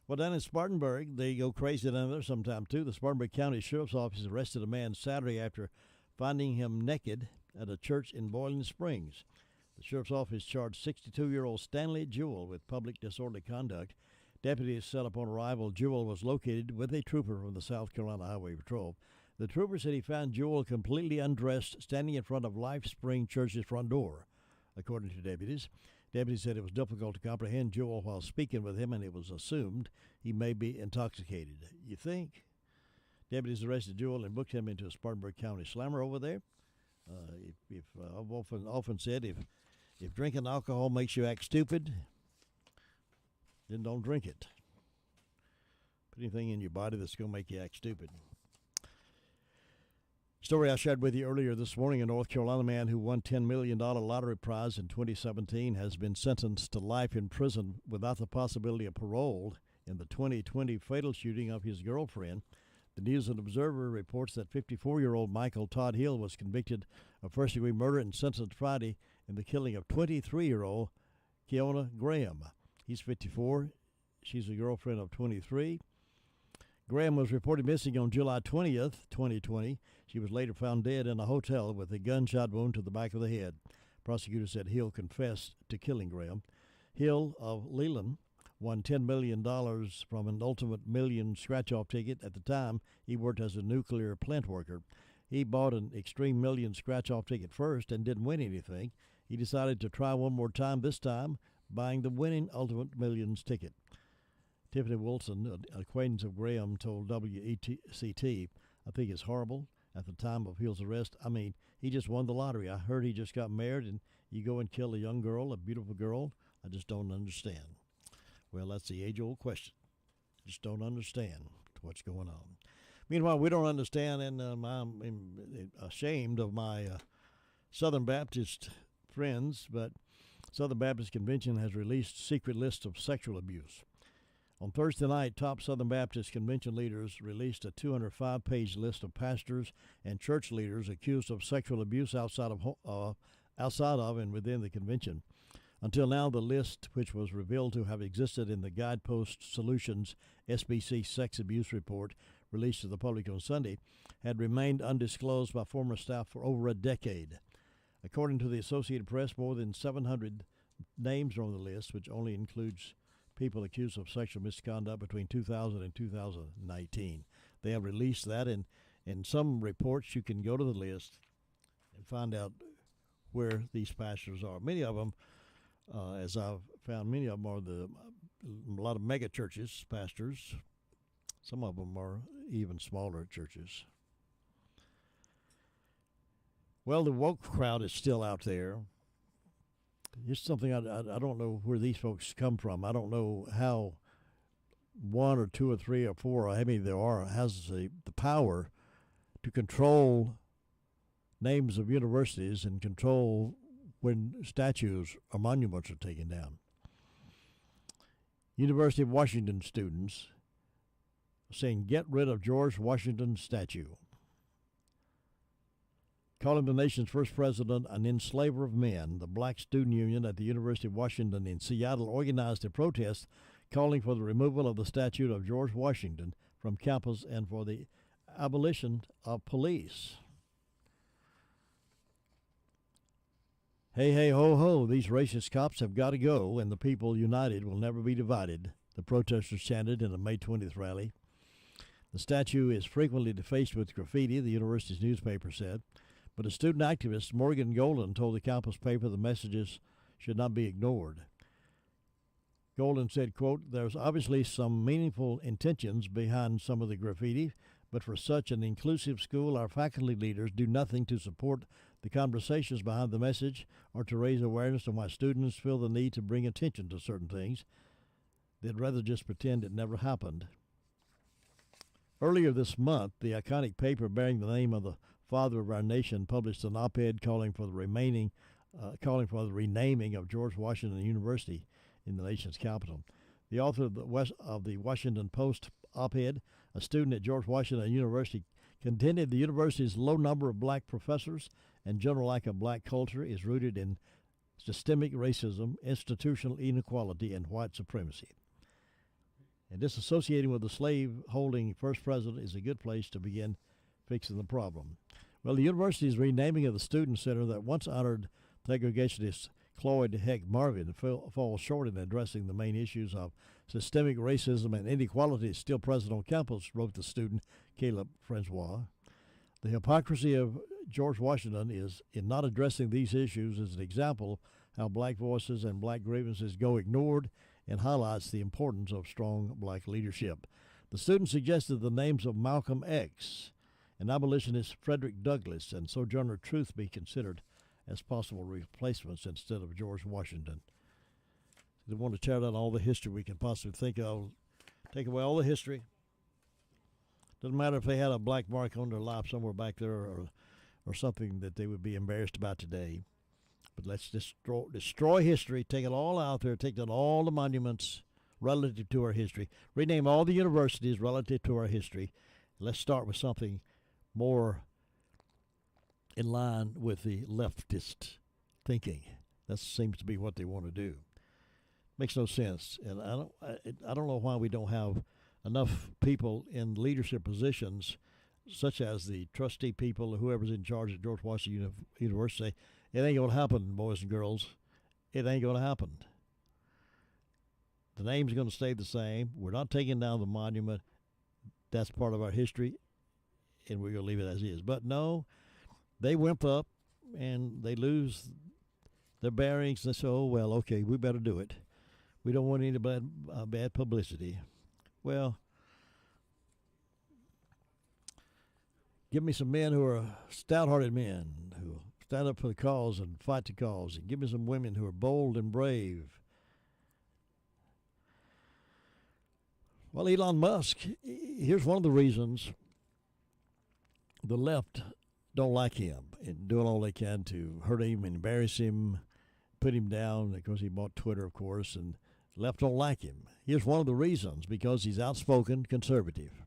Well, down in Spartanburg, they go crazy down there sometime, too. The Spartanburg County Sheriff's Office arrested a man Saturday after finding him naked at a church in Boiling Springs. The Sheriff's Office charged 62-year-old Stanley Jewell with public disorderly conduct. Deputies said upon arrival, Jewell was located with a trooper from the South Carolina Highway Patrol. The trooper said he found Jewell completely undressed, standing in front of Life Spring Church's front door, according to deputies. Deputies said it was difficult to comprehend Jewell while speaking with him, and it was assumed he may be intoxicated. You think? Deputies arrested Jewell and booked him into a Spartanburg County slammer over there. I've often said if drinking alcohol makes you act stupid, then don't drink it. Put anything in your body that's going to make you act stupid. Story I shared with you earlier this morning, a North Carolina man who won $10 million lottery prize in 2017 has been sentenced to life in prison without the possibility of parole in the 2020 fatal shooting of his girlfriend. The News and Observer reports that 54-year-old Michael Todd Hill was convicted of first-degree murder and sentenced Friday in the killing of 23-year-old Keona Graham. He's 54. She's a girlfriend of 23. Graham was reported missing on July 20th, 2020. She was later found dead in a hotel with a gunshot wound to the back of the head. Prosecutors said Hill confessed to killing Graham. Hill of Leland won $10 million from an Ultimate Million scratch-off ticket. At the time, he worked as a nuclear plant worker. He bought an Extreme Million scratch-off ticket first and didn't win anything. He decided to try one more time, this time buying the winning Ultimate Millions ticket. Tiffany Wilson, an acquaintance of Graham, told WCT, I think it's horrible at the time of Hill's arrest. I mean, he just won the lottery. I heard he just got married, and you go and kill a young girl, a beautiful girl. I just don't understand. Well, that's the age-old question. Just don't understand what's going on. Meanwhile, we don't understand, and I'm ashamed of my Southern Baptist friends, but Southern Baptist Convention has released secret list of sexual abuse. On Thursday night, top Southern Baptist Convention leaders released a 205-page list of pastors and church leaders accused of sexual abuse outside of and within the convention. Until now, the list, which was revealed to have existed in the Guidepost Solutions SBC Sex Abuse Report released to the public on Sunday, had remained undisclosed by former staff for over a decade. According to the Associated Press, more than 700 names are on the list, which only includes people accused of sexual misconduct between 2000 and 2019. They have released that, and in some reports you can go to the list and find out where these pastors are. Many of them, as I've found, many of them are a lot of mega churches, pastors. Some of them are even smaller churches. Well, the woke crowd is still out there. It's something I don't know where these folks come from. I don't know how one or two or three or four, or how many there are, has the power to control names of universities and control when statues or monuments are taken down. University of Washington students saying, get rid of George Washington statue. Calling the nation's first president an enslaver of men, the Black Student Union at the University of Washington in Seattle organized a protest calling for the removal of the statue of George Washington from campus and for the abolition of police. Hey, hey, ho, ho, these racist cops have got to go, and the people united will never be divided, the protesters chanted in a May 20th rally. The statue is frequently defaced with graffiti, the university's newspaper said. But a student activist, Morgan Golden, told the campus paper the messages should not be ignored. Golden said, quote, "There's obviously some meaningful intentions behind some of the graffiti, but for such an inclusive school, our faculty leaders do nothing to support the conversations behind the message or to raise awareness of why students feel the need to bring attention to certain things. They'd rather just pretend it never happened." Earlier this month, the iconic paper bearing the name of the father of our nation published an op-ed calling for the renaming of George Washington University in the nation's capital. The author of the Washington Post op-ed, a student at George Washington University, contended the university's low number of black professors and general lack of black culture is rooted in systemic racism, institutional inequality, and white supremacy. And disassociating with the slave-holding first president is a good place to begin fixing the problem. Well, the university's renaming of the Student Center that once honored segregationist Cloyd Heck Marvin falls short in addressing the main issues of systemic racism and inequality still present on campus, wrote the student Caleb Francois. The hypocrisy of George Washington is in not addressing these issues is an example how black voices and black grievances go ignored and highlights the importance of strong black leadership. The student suggested the names of Malcolm X and abolitionist Frederick Douglass and Sojourner Truth be considered as possible replacements instead of George Washington. They want to tear down all the history we can possibly think of, take away all the history. Doesn't matter if they had a black mark on their life somewhere back there or something that they would be embarrassed about today. But let's destroy history, take it all out there, take down all the monuments relative to our history, rename all the universities relative to our history. Let's start with something more in line with the leftist thinking. That seems to be what they want to do. Makes no sense, and I don't know why we don't have enough people in leadership positions, such as the trustee people, whoever's in charge at George Washington University. It ain't going to happen, boys and girls. It ain't going to happen. The name's going to stay the same. We're not taking down the monument. That's part of our history, and we're going to leave it as is. But no, they wimp up, and they lose their bearings. They say, oh, well, okay, we better do it. We don't want any bad publicity. Well, give me some men who are stout-hearted men, who stand up for the cause and fight the cause, and give me some women who are bold and brave. Well, Elon Musk, here's one of the reasons the left don't like him and doing all they can to hurt him, embarrass him, put him down because he bought Twitter, of course, and left don't like him. Here's one of the reasons, because he's outspoken conservative.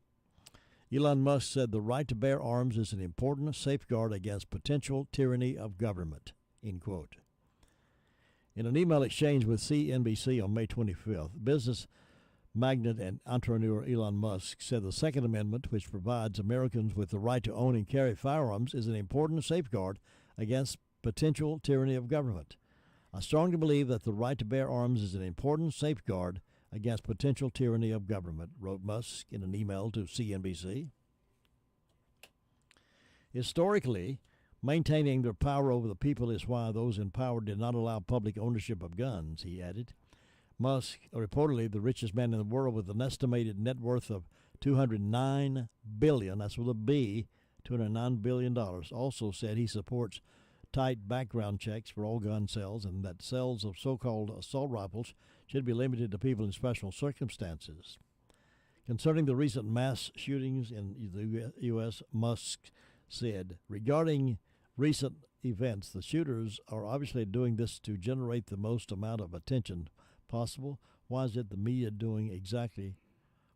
Elon Musk said the right to bear arms is an important safeguard against potential tyranny of government, end quote. In an email exchange with CNBC on May 25th, business magnate and entrepreneur Elon Musk said the Second Amendment, which provides Americans with the right to own and carry firearms, is an important safeguard against potential tyranny of government. I strongly believe that the right to bear arms is an important safeguard against potential tyranny of government, wrote Musk in an email to CNBC. Historically, maintaining their power over the people is why those in power did not allow public ownership of guns, he added. Musk, reportedly the richest man in the world with an estimated net worth of $209 billion, that's with a B, $209 billion, also said he supports tight background checks for all gun sales and that sales of so-called assault rifles should be limited to people in special circumstances. Concerning the recent mass shootings in the U.S., Musk said, regarding recent events, the shooters are obviously doing this to generate the most amount of attention possible. Why is it the media doing exactly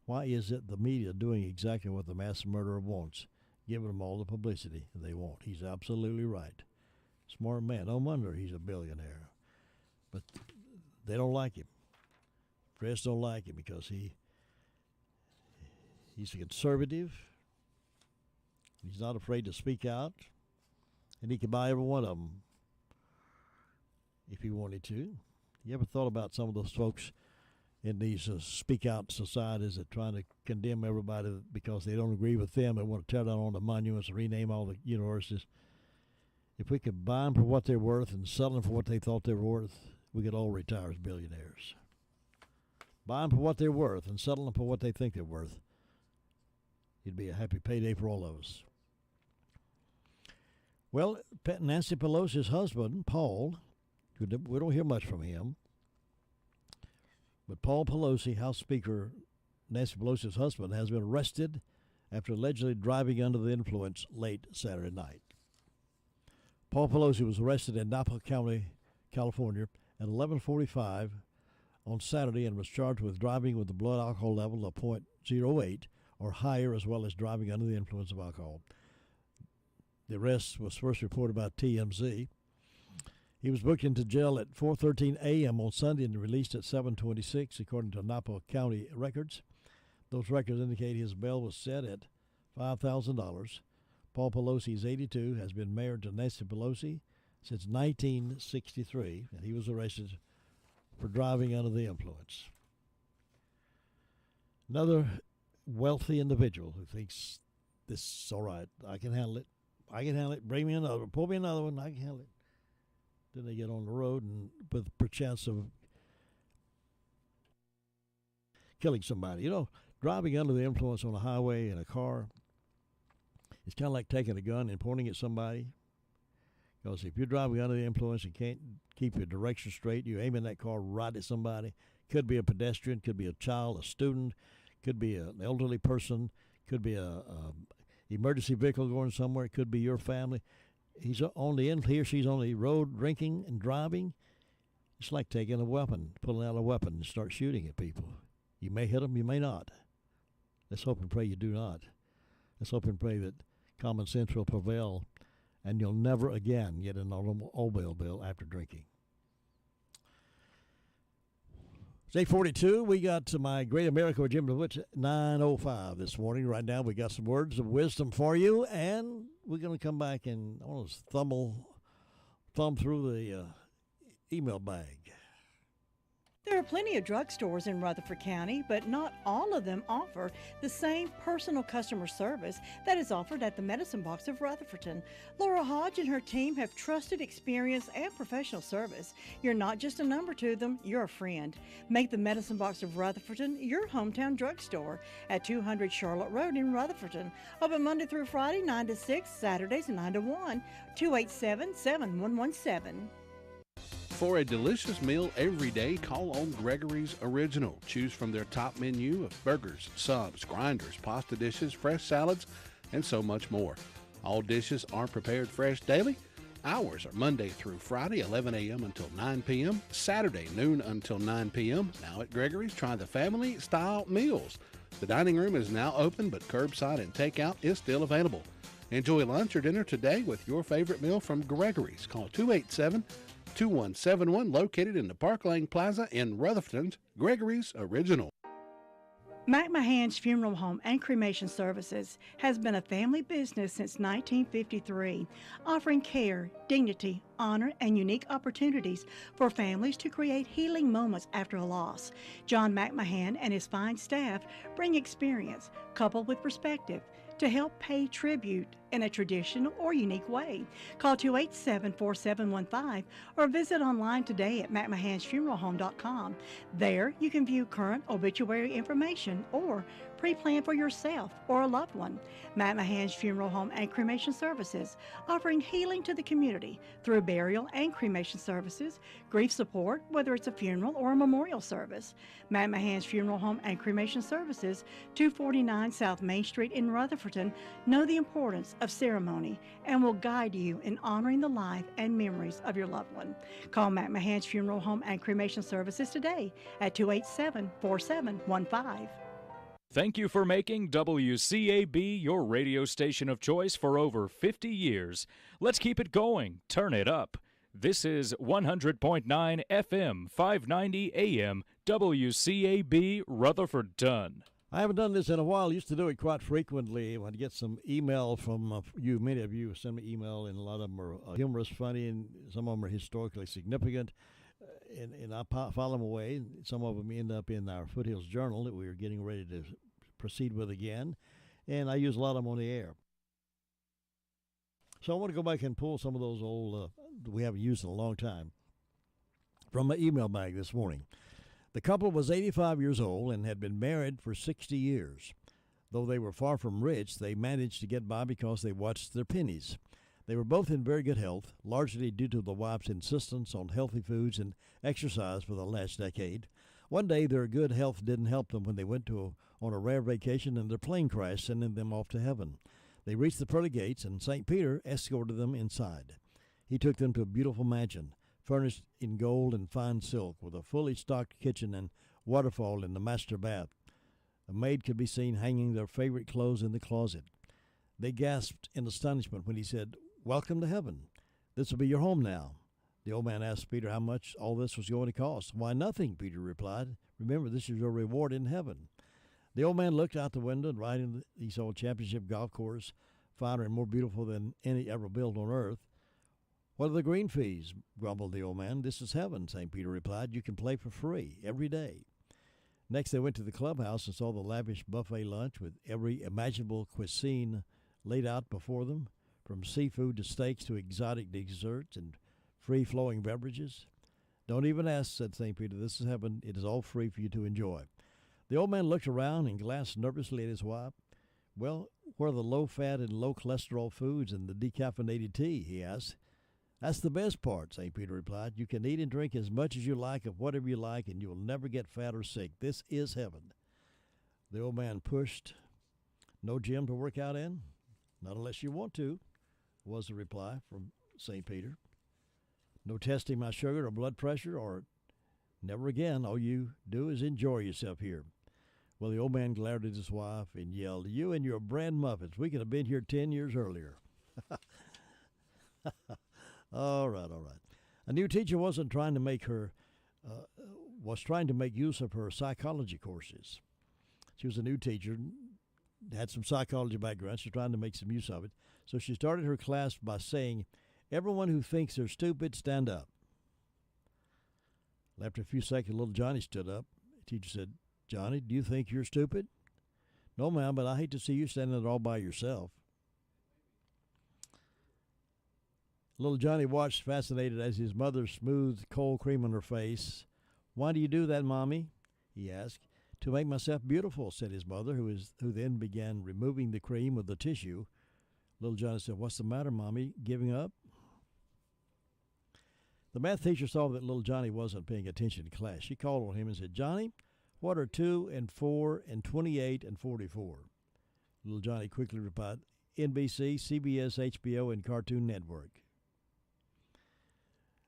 what the mass murderer wants? Giving them all the publicity they want. He's absolutely right. Smart man. No wonder he's a billionaire. But they don't like him. Press don't like him because he's a conservative. He's not afraid to speak out. And he can buy every one of them if he wanted to. You ever thought about some of those folks in these speak out societies that trying to condemn everybody because they don't agree with them and want to tear down all the monuments and rename all the universities. If we could buy them for what they're worth and sell them for what they thought they were worth, we could all retire as billionaires. Buy them for what they're worth and sell them for what they think they're worth. It'd be a happy payday for all of us. Well, Nancy Pelosi's husband, Paul, we don't hear much from him, but Paul Pelosi, House Speaker Nancy Pelosi's husband, has been arrested after allegedly driving under the influence late Saturday night. Paul Pelosi was arrested in Napa County, California at 11:45 on Saturday and was charged with driving with a blood alcohol level of .08 or higher, as well as driving under the influence of alcohol. The arrest was first reported by TMZ. He was booked into jail at 4:13 a.m. on Sunday and released at 7:26, according to Napa County records. Those records indicate his bail was set at $5,000. Paul Pelosi is 82, has been married to Nancy Pelosi since 1963, and he was arrested for driving under the influence. Another wealthy individual who thinks this is all right. I can handle it. I can handle it. Bring me another one. Pull me another one. I can handle it. Then they get on the road and with perchance of killing somebody. You know, driving under the influence on a highway in a car, it's kind of like taking a gun and pointing at somebody. Because if you're driving under the influence and can't keep your direction straight, you're aiming that car right at somebody. Could be a pedestrian, could be a child, a student, could be an elderly person, could be a emergency vehicle going somewhere, it could be your family. He or she's on the road drinking and driving. It's like taking a weapon, pulling out a weapon and start shooting at people. You may hit them, you may not. Let's hope and pray you do not. Let's hope and pray that common sense will prevail and you'll never again get an automobile bill after drinking. It's 8:42. We got to my Great America with Jim DeWitt at 9:05 this morning. Right now, we got some words of wisdom for you, and we're going to come back and I want to thumb through the email bag. There are plenty of drugstores in Rutherford County, but not all of them offer the same personal customer service that is offered at the Medicine Box of Rutherfordton. Laura Hodge and her team have trusted experience and professional service. You're not just a number to them, you're a friend. Make the Medicine Box of Rutherfordton your hometown drugstore at 200 Charlotte Road in Rutherfordton. Open Monday through Friday, 9 to 6, Saturdays 9 to 1, 287-7117. For a delicious meal every day, call on Gregory's Original. Choose from their top menu of burgers, subs, grinders, pasta dishes, fresh salads, and so much more. All dishes are prepared fresh daily. Hours are Monday through Friday, 11 a.m. until 9 p.m., Saturday, noon until 9 p.m. Now at Gregory's, try the family-style meals. The dining room is now open, but curbside and takeout is still available. Enjoy lunch or dinner today with your favorite meal from Gregory's. Call 287-2171, located in the Park Lane Plaza in Rutherford's Gregory's Original. McMahon's Funeral Home and Cremation Services has been a family business since 1953, offering care, dignity, honor, and unique opportunities for families to create healing moments after a loss. John McMahon and his fine staff bring experience coupled with perspective to help pay tribute in a traditional or unique way. Call 287-4715 or visit online today at McMahansFuneralHome.com. There you can view current obituary information or pre-plan for yourself or a loved one. McMahan's Funeral Home and Cremation Services, offering healing to the community through burial and cremation services, grief support, whether it's a funeral or a memorial service. McMahan's Funeral Home and Cremation Services, 249 South Main Street in Rutherfordton, know the importance of ceremony and will guide you in honoring the life and memories of your loved one. Call McMahan's Funeral Home and Cremation Services today at 287-4715. Thank you for making WCAB your radio station of choice for over 50 years. Let's keep it going. Turn it up. This is 100.9 FM, 590 AM, WCAB Rutherfordton. I haven't done this in a while. I used to do it quite frequently. When I get some email from you, many of you send me email, and a lot of them are humorous, funny, and some of them are historically significant. and I file them away. And some of them end up in our Foothills Journal that we are getting ready to proceed with again. And I use a lot of them on the air. So I want to go back and pull some of those old we haven't used in a long time from my email bag this morning. The couple was 85 years old and had been married for 60 years. Though they were far from rich, they managed to get by because they watched their pennies. They were both in very good health, largely due to the wife's insistence on healthy foods and exercise for the last decade. One day, their good health didn't help them when they went on a rare vacation and their plane crashed, sending them off to heaven. They reached the pearly gates, and St. Peter escorted them inside. He took them to a beautiful mansion, furnished in gold and fine silk, with a fully stocked kitchen and waterfall in the master bath. A maid could be seen hanging their favorite clothes in the closet. They gasped in astonishment when he said, "Welcome to heaven. This will be your home now." The old man asked Peter how much all this was going to cost. "Why, nothing," Peter replied. "Remember, this is your reward in heaven." The old man looked out the window, and right in he saw a championship golf course, finer and more beautiful than any ever built on earth. "What are the green fees?" grumbled the old man. "This is heaven," St. Peter replied. "You can play for free every day." Next, they went to the clubhouse and saw the lavish buffet lunch with every imaginable cuisine laid out before them, from seafood to steaks to exotic desserts and free-flowing beverages. "Don't even ask," said St. Peter. "This is heaven. It is all free for you to enjoy." The old man looked around and glanced nervously at his wife. "Well, where are the low-fat and low-cholesterol foods and the decaffeinated tea?" he asked. "That's the best part," St. Peter replied. "You can eat and drink as much as you like of whatever you like, and you will never get fat or sick. This is heaven." The old man pushed. "No gym to work out in?" "Not unless you want to," was the reply from St. Peter. "No testing my sugar or blood pressure, or never again. All you do is enjoy yourself here." Well, the old man glared at his wife and yelled, "You and your bran muffins. We could have been here 10 years earlier." All right. A new teacher was trying to make use of her psychology courses. She was a new teacher, had some psychology background. She's trying to make some use of it. So she started her class by saying, "Everyone who thinks they're stupid, stand up." After a few seconds, little Johnny stood up. The teacher said, "Johnny, do you think you're stupid?" "No, ma'am, but I hate to see you standing there all by yourself." Little Johnny watched fascinated as his mother smoothed cold cream on her face. "Why do you do that, Mommy?" he asked. "To make myself beautiful," said his mother, who then began removing the cream with the tissue. Little Johnny said, "What's the matter, Mommy? Giving up?" The math teacher saw that little Johnny wasn't paying attention in class. She called on him and said, "Johnny, what are 2 and 4 and 28 and 44? Little Johnny quickly replied, "NBC, CBS, HBO, and Cartoon Network."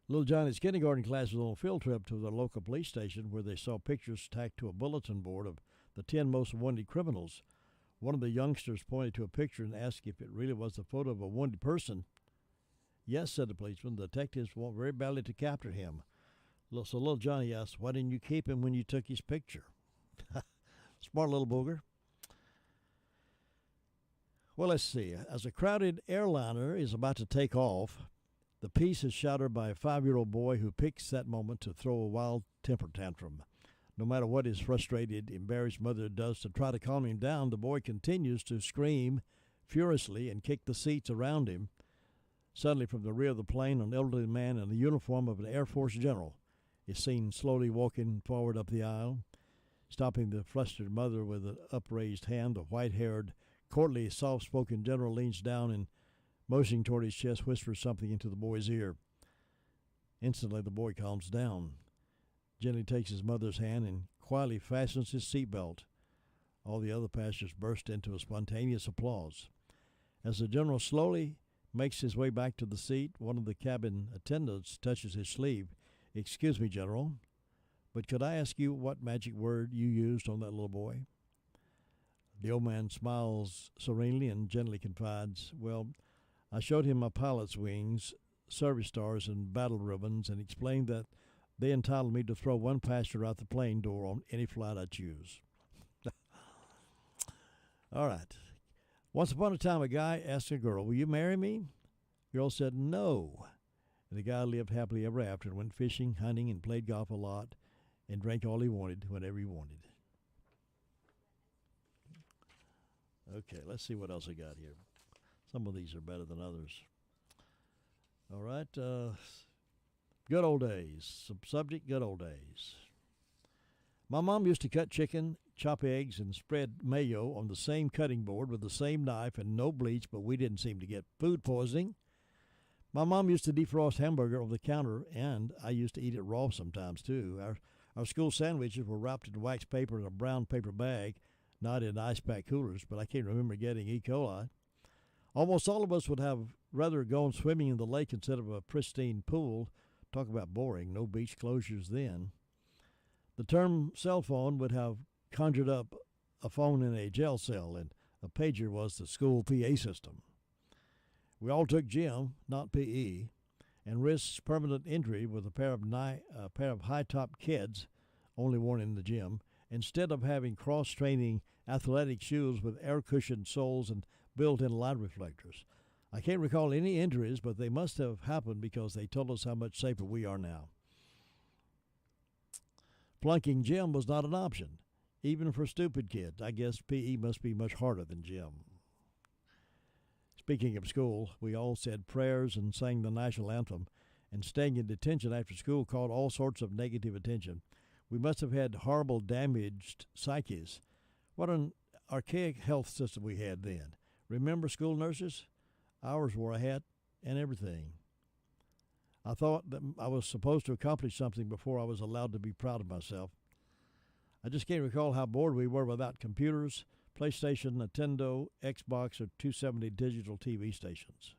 Little Johnny's kindergarten class was on a field trip to the local police station where they saw pictures tacked to a bulletin board of the 10 most wanted criminals. One of the youngsters pointed to a picture and asked if it really was the photo of a wanted person. "Yes," said the policeman. "The detectives want very badly to capture him." So little Johnny asked, "Why didn't you keep him when you took his picture?" Smart little booger. Well, let's see. As a crowded airliner is about to take off, the peace is shattered by a 5-year-old boy who picks that moment to throw a wild temper tantrum. No matter what his frustrated, embarrassed mother does to try to calm him down, the boy continues to scream furiously and kick the seats around him. Suddenly, from the rear of the plane, an elderly man in the uniform of an Air Force general is seen slowly walking forward up the aisle, stopping the flustered mother with an upraised hand. The white-haired, courtly, soft-spoken general leans down and, motioning toward his chest, whispers something into the boy's ear. Instantly, the boy calms down, gently takes his mother's hand, and quietly fastens his seatbelt. All the other passengers burst into a spontaneous applause. As the general slowly makes his way back to the seat, one of the cabin attendants touches his sleeve. "Excuse me, General, but could I ask you what magic word you used on that little boy?" The old man smiles serenely and gently confides, "Well, I showed him my pilot's wings, service stars, and battle ribbons, and explained that they entitled me to throw one passenger out the plane door on any flight I choose." All right. Once upon a time, a guy asked a girl, "Will you marry me?" The girl said, "No." And the guy lived happily ever after and went fishing, hunting, and played golf a lot and drank all he wanted whenever he wanted. Okay, let's see what else I got here. Some of these are better than others. All right. Good old days. Subject, good old days. My mom used to cut chicken, chop eggs, and spread mayo on the same cutting board with the same knife and no bleach, but we didn't seem to get food poisoning. My mom used to defrost hamburger on the counter, and I used to eat it raw sometimes, too. Our school sandwiches were wrapped in wax paper in a brown paper bag, not in ice pack coolers, but I can't remember getting E. coli. Almost all of us would have rather gone swimming in the lake instead of a pristine pool. Talk about boring, no beach closures then. The term cell phone would have conjured up a phone in a jail cell, and a pager was the school PA system. We all took gym, not PE, and risked permanent injury with a pair of high-top kids, only worn in the gym, instead of having cross-training athletic shoes with air-cushioned soles and built-in light reflectors. I can't recall any injuries, but they must have happened because they told us how much safer we are now. Flunking gym was not an option, even for stupid kids. I guess PE must be much harder than gym. Speaking of school, we all said prayers and sang the national anthem, and staying in detention after school caught all sorts of negative attention. We must have had horrible damaged psyches. What an archaic health system we had then. Remember school nurses? Ours wore a hat and everything. I thought that I was supposed to accomplish something before I was allowed to be proud of myself. I just can't recall how bored we were without computers, PlayStation, Nintendo, Xbox, or 270 digital TV stations.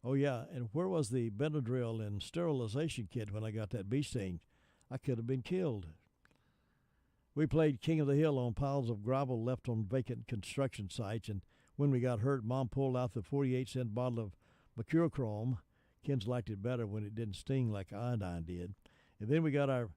Oh, yeah, and where was the Benadryl and sterilization kit when I got that bee sting? I could have been killed. We played King of the Hill on piles of gravel left on vacant construction sites, and when we got hurt, Mom pulled out the 48-cent bottle of mercurochrome. Kids liked it better when it didn't sting like iodine did. And then we got our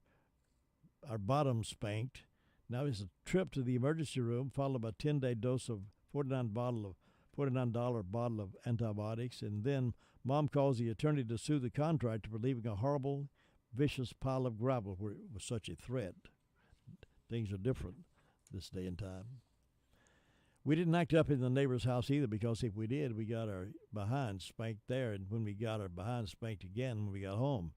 bottoms spanked. Now it's a trip to the emergency room, followed by a 10-day dose of $49 bottle of antibiotics, and then Mom calls the attorney to sue the contractor for leaving a horrible, vicious pile of gravel where it was such a threat. Things are different this day and time. We didn't act up in the neighbor's house either, because if we did, we got our behinds spanked there, and when we got our behinds spanked again when we got home.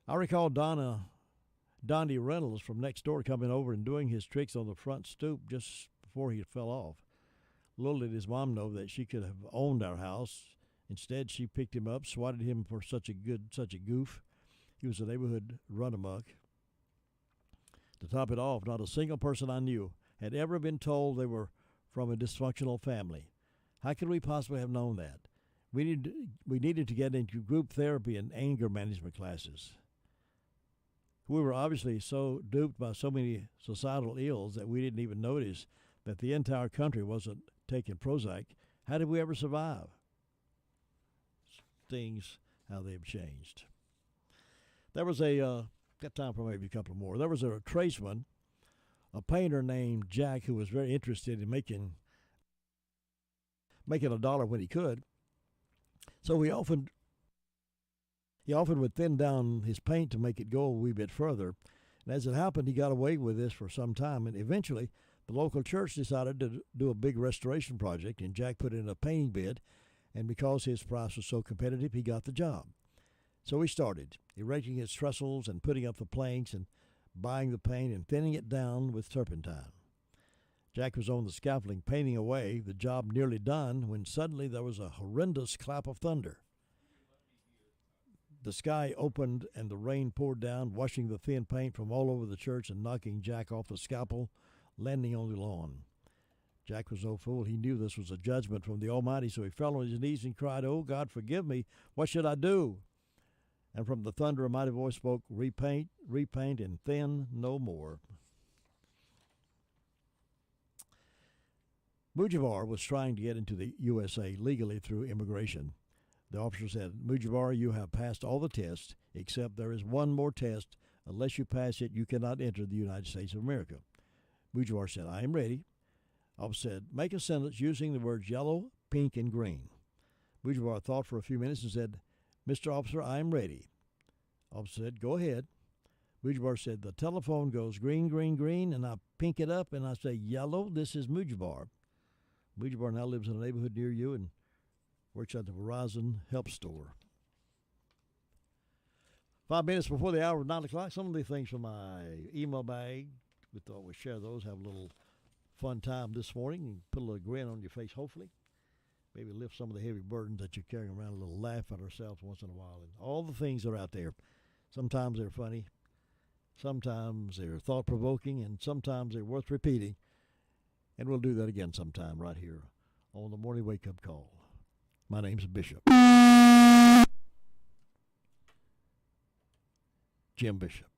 I recall Donnie Reynolds from next door coming over and doing his tricks on the front stoop just before he fell off. Little did his mom know that she could have owned our house. Instead, she picked him up, swatted him for such a goof. He was a neighborhood run-amok. To top it off, not a single person I knew had ever been told they were from a dysfunctional family. How could we possibly have known that? We needed to get into group therapy and anger management classes. We were obviously so duped by so many societal ills that we didn't even notice that the entire country wasn't taking Prozac. How did we ever survive? Things, how they've changed. There was got time for maybe a couple more. There was a tradesman, a painter named Jack, who was very interested in making a dollar when he could. So he often would thin down his paint to make it go a wee bit further. And as it happened, he got away with this for some time. And eventually, the local church decided to do a big restoration project, and Jack put in a painting bid. And because his price was so competitive, he got the job. So he started erecting his trestles and putting up the planks and buying the paint and thinning it down with turpentine. Jack was on the scaffolding painting away, the job nearly done, when suddenly there was a horrendous clap of thunder. The sky opened and the rain poured down, washing the thin paint from all over the church and knocking Jack off the scalpel, landing on the lawn. Jack was no fool. He knew this was a judgment from the Almighty, so he fell on his knees and cried, "Oh, God, forgive me. What should I do?" And from the thunder a mighty voice spoke, "Repaint, repaint, and thin no more." Mujibur was trying to get into the USA legally through immigration. The officer said, "Mujibur, you have passed all the tests, except there is one more test. Unless you pass it, you cannot enter the United States of America." Mujibur said, "I am ready." Officer said, "Make a sentence using the words yellow, pink, and green." Mujibur thought for a few minutes and said, Mr. Officer, I'm ready. Officer said, go ahead. Mujbar said, the telephone goes green, green, green, and I pink it up, and I say, yellow, this is Mujbar. Mujbar now lives in a neighborhood near you and works at the Verizon Help Store. 5 minutes before the hour of 9 o'clock, some of the things from my email bag. We thought we'd share those, have a little fun time this morning, and put a little grin on your face, hopefully. Maybe lift some of the heavy burdens that you're carrying around, a little laugh at ourselves once in a while. And all the things that are out there. Sometimes they're funny, sometimes they're thought-provoking, and sometimes they're worth repeating. And we'll do that again sometime right here on the Morning Wake Up Call. My name's Bishop. Jim Bishop.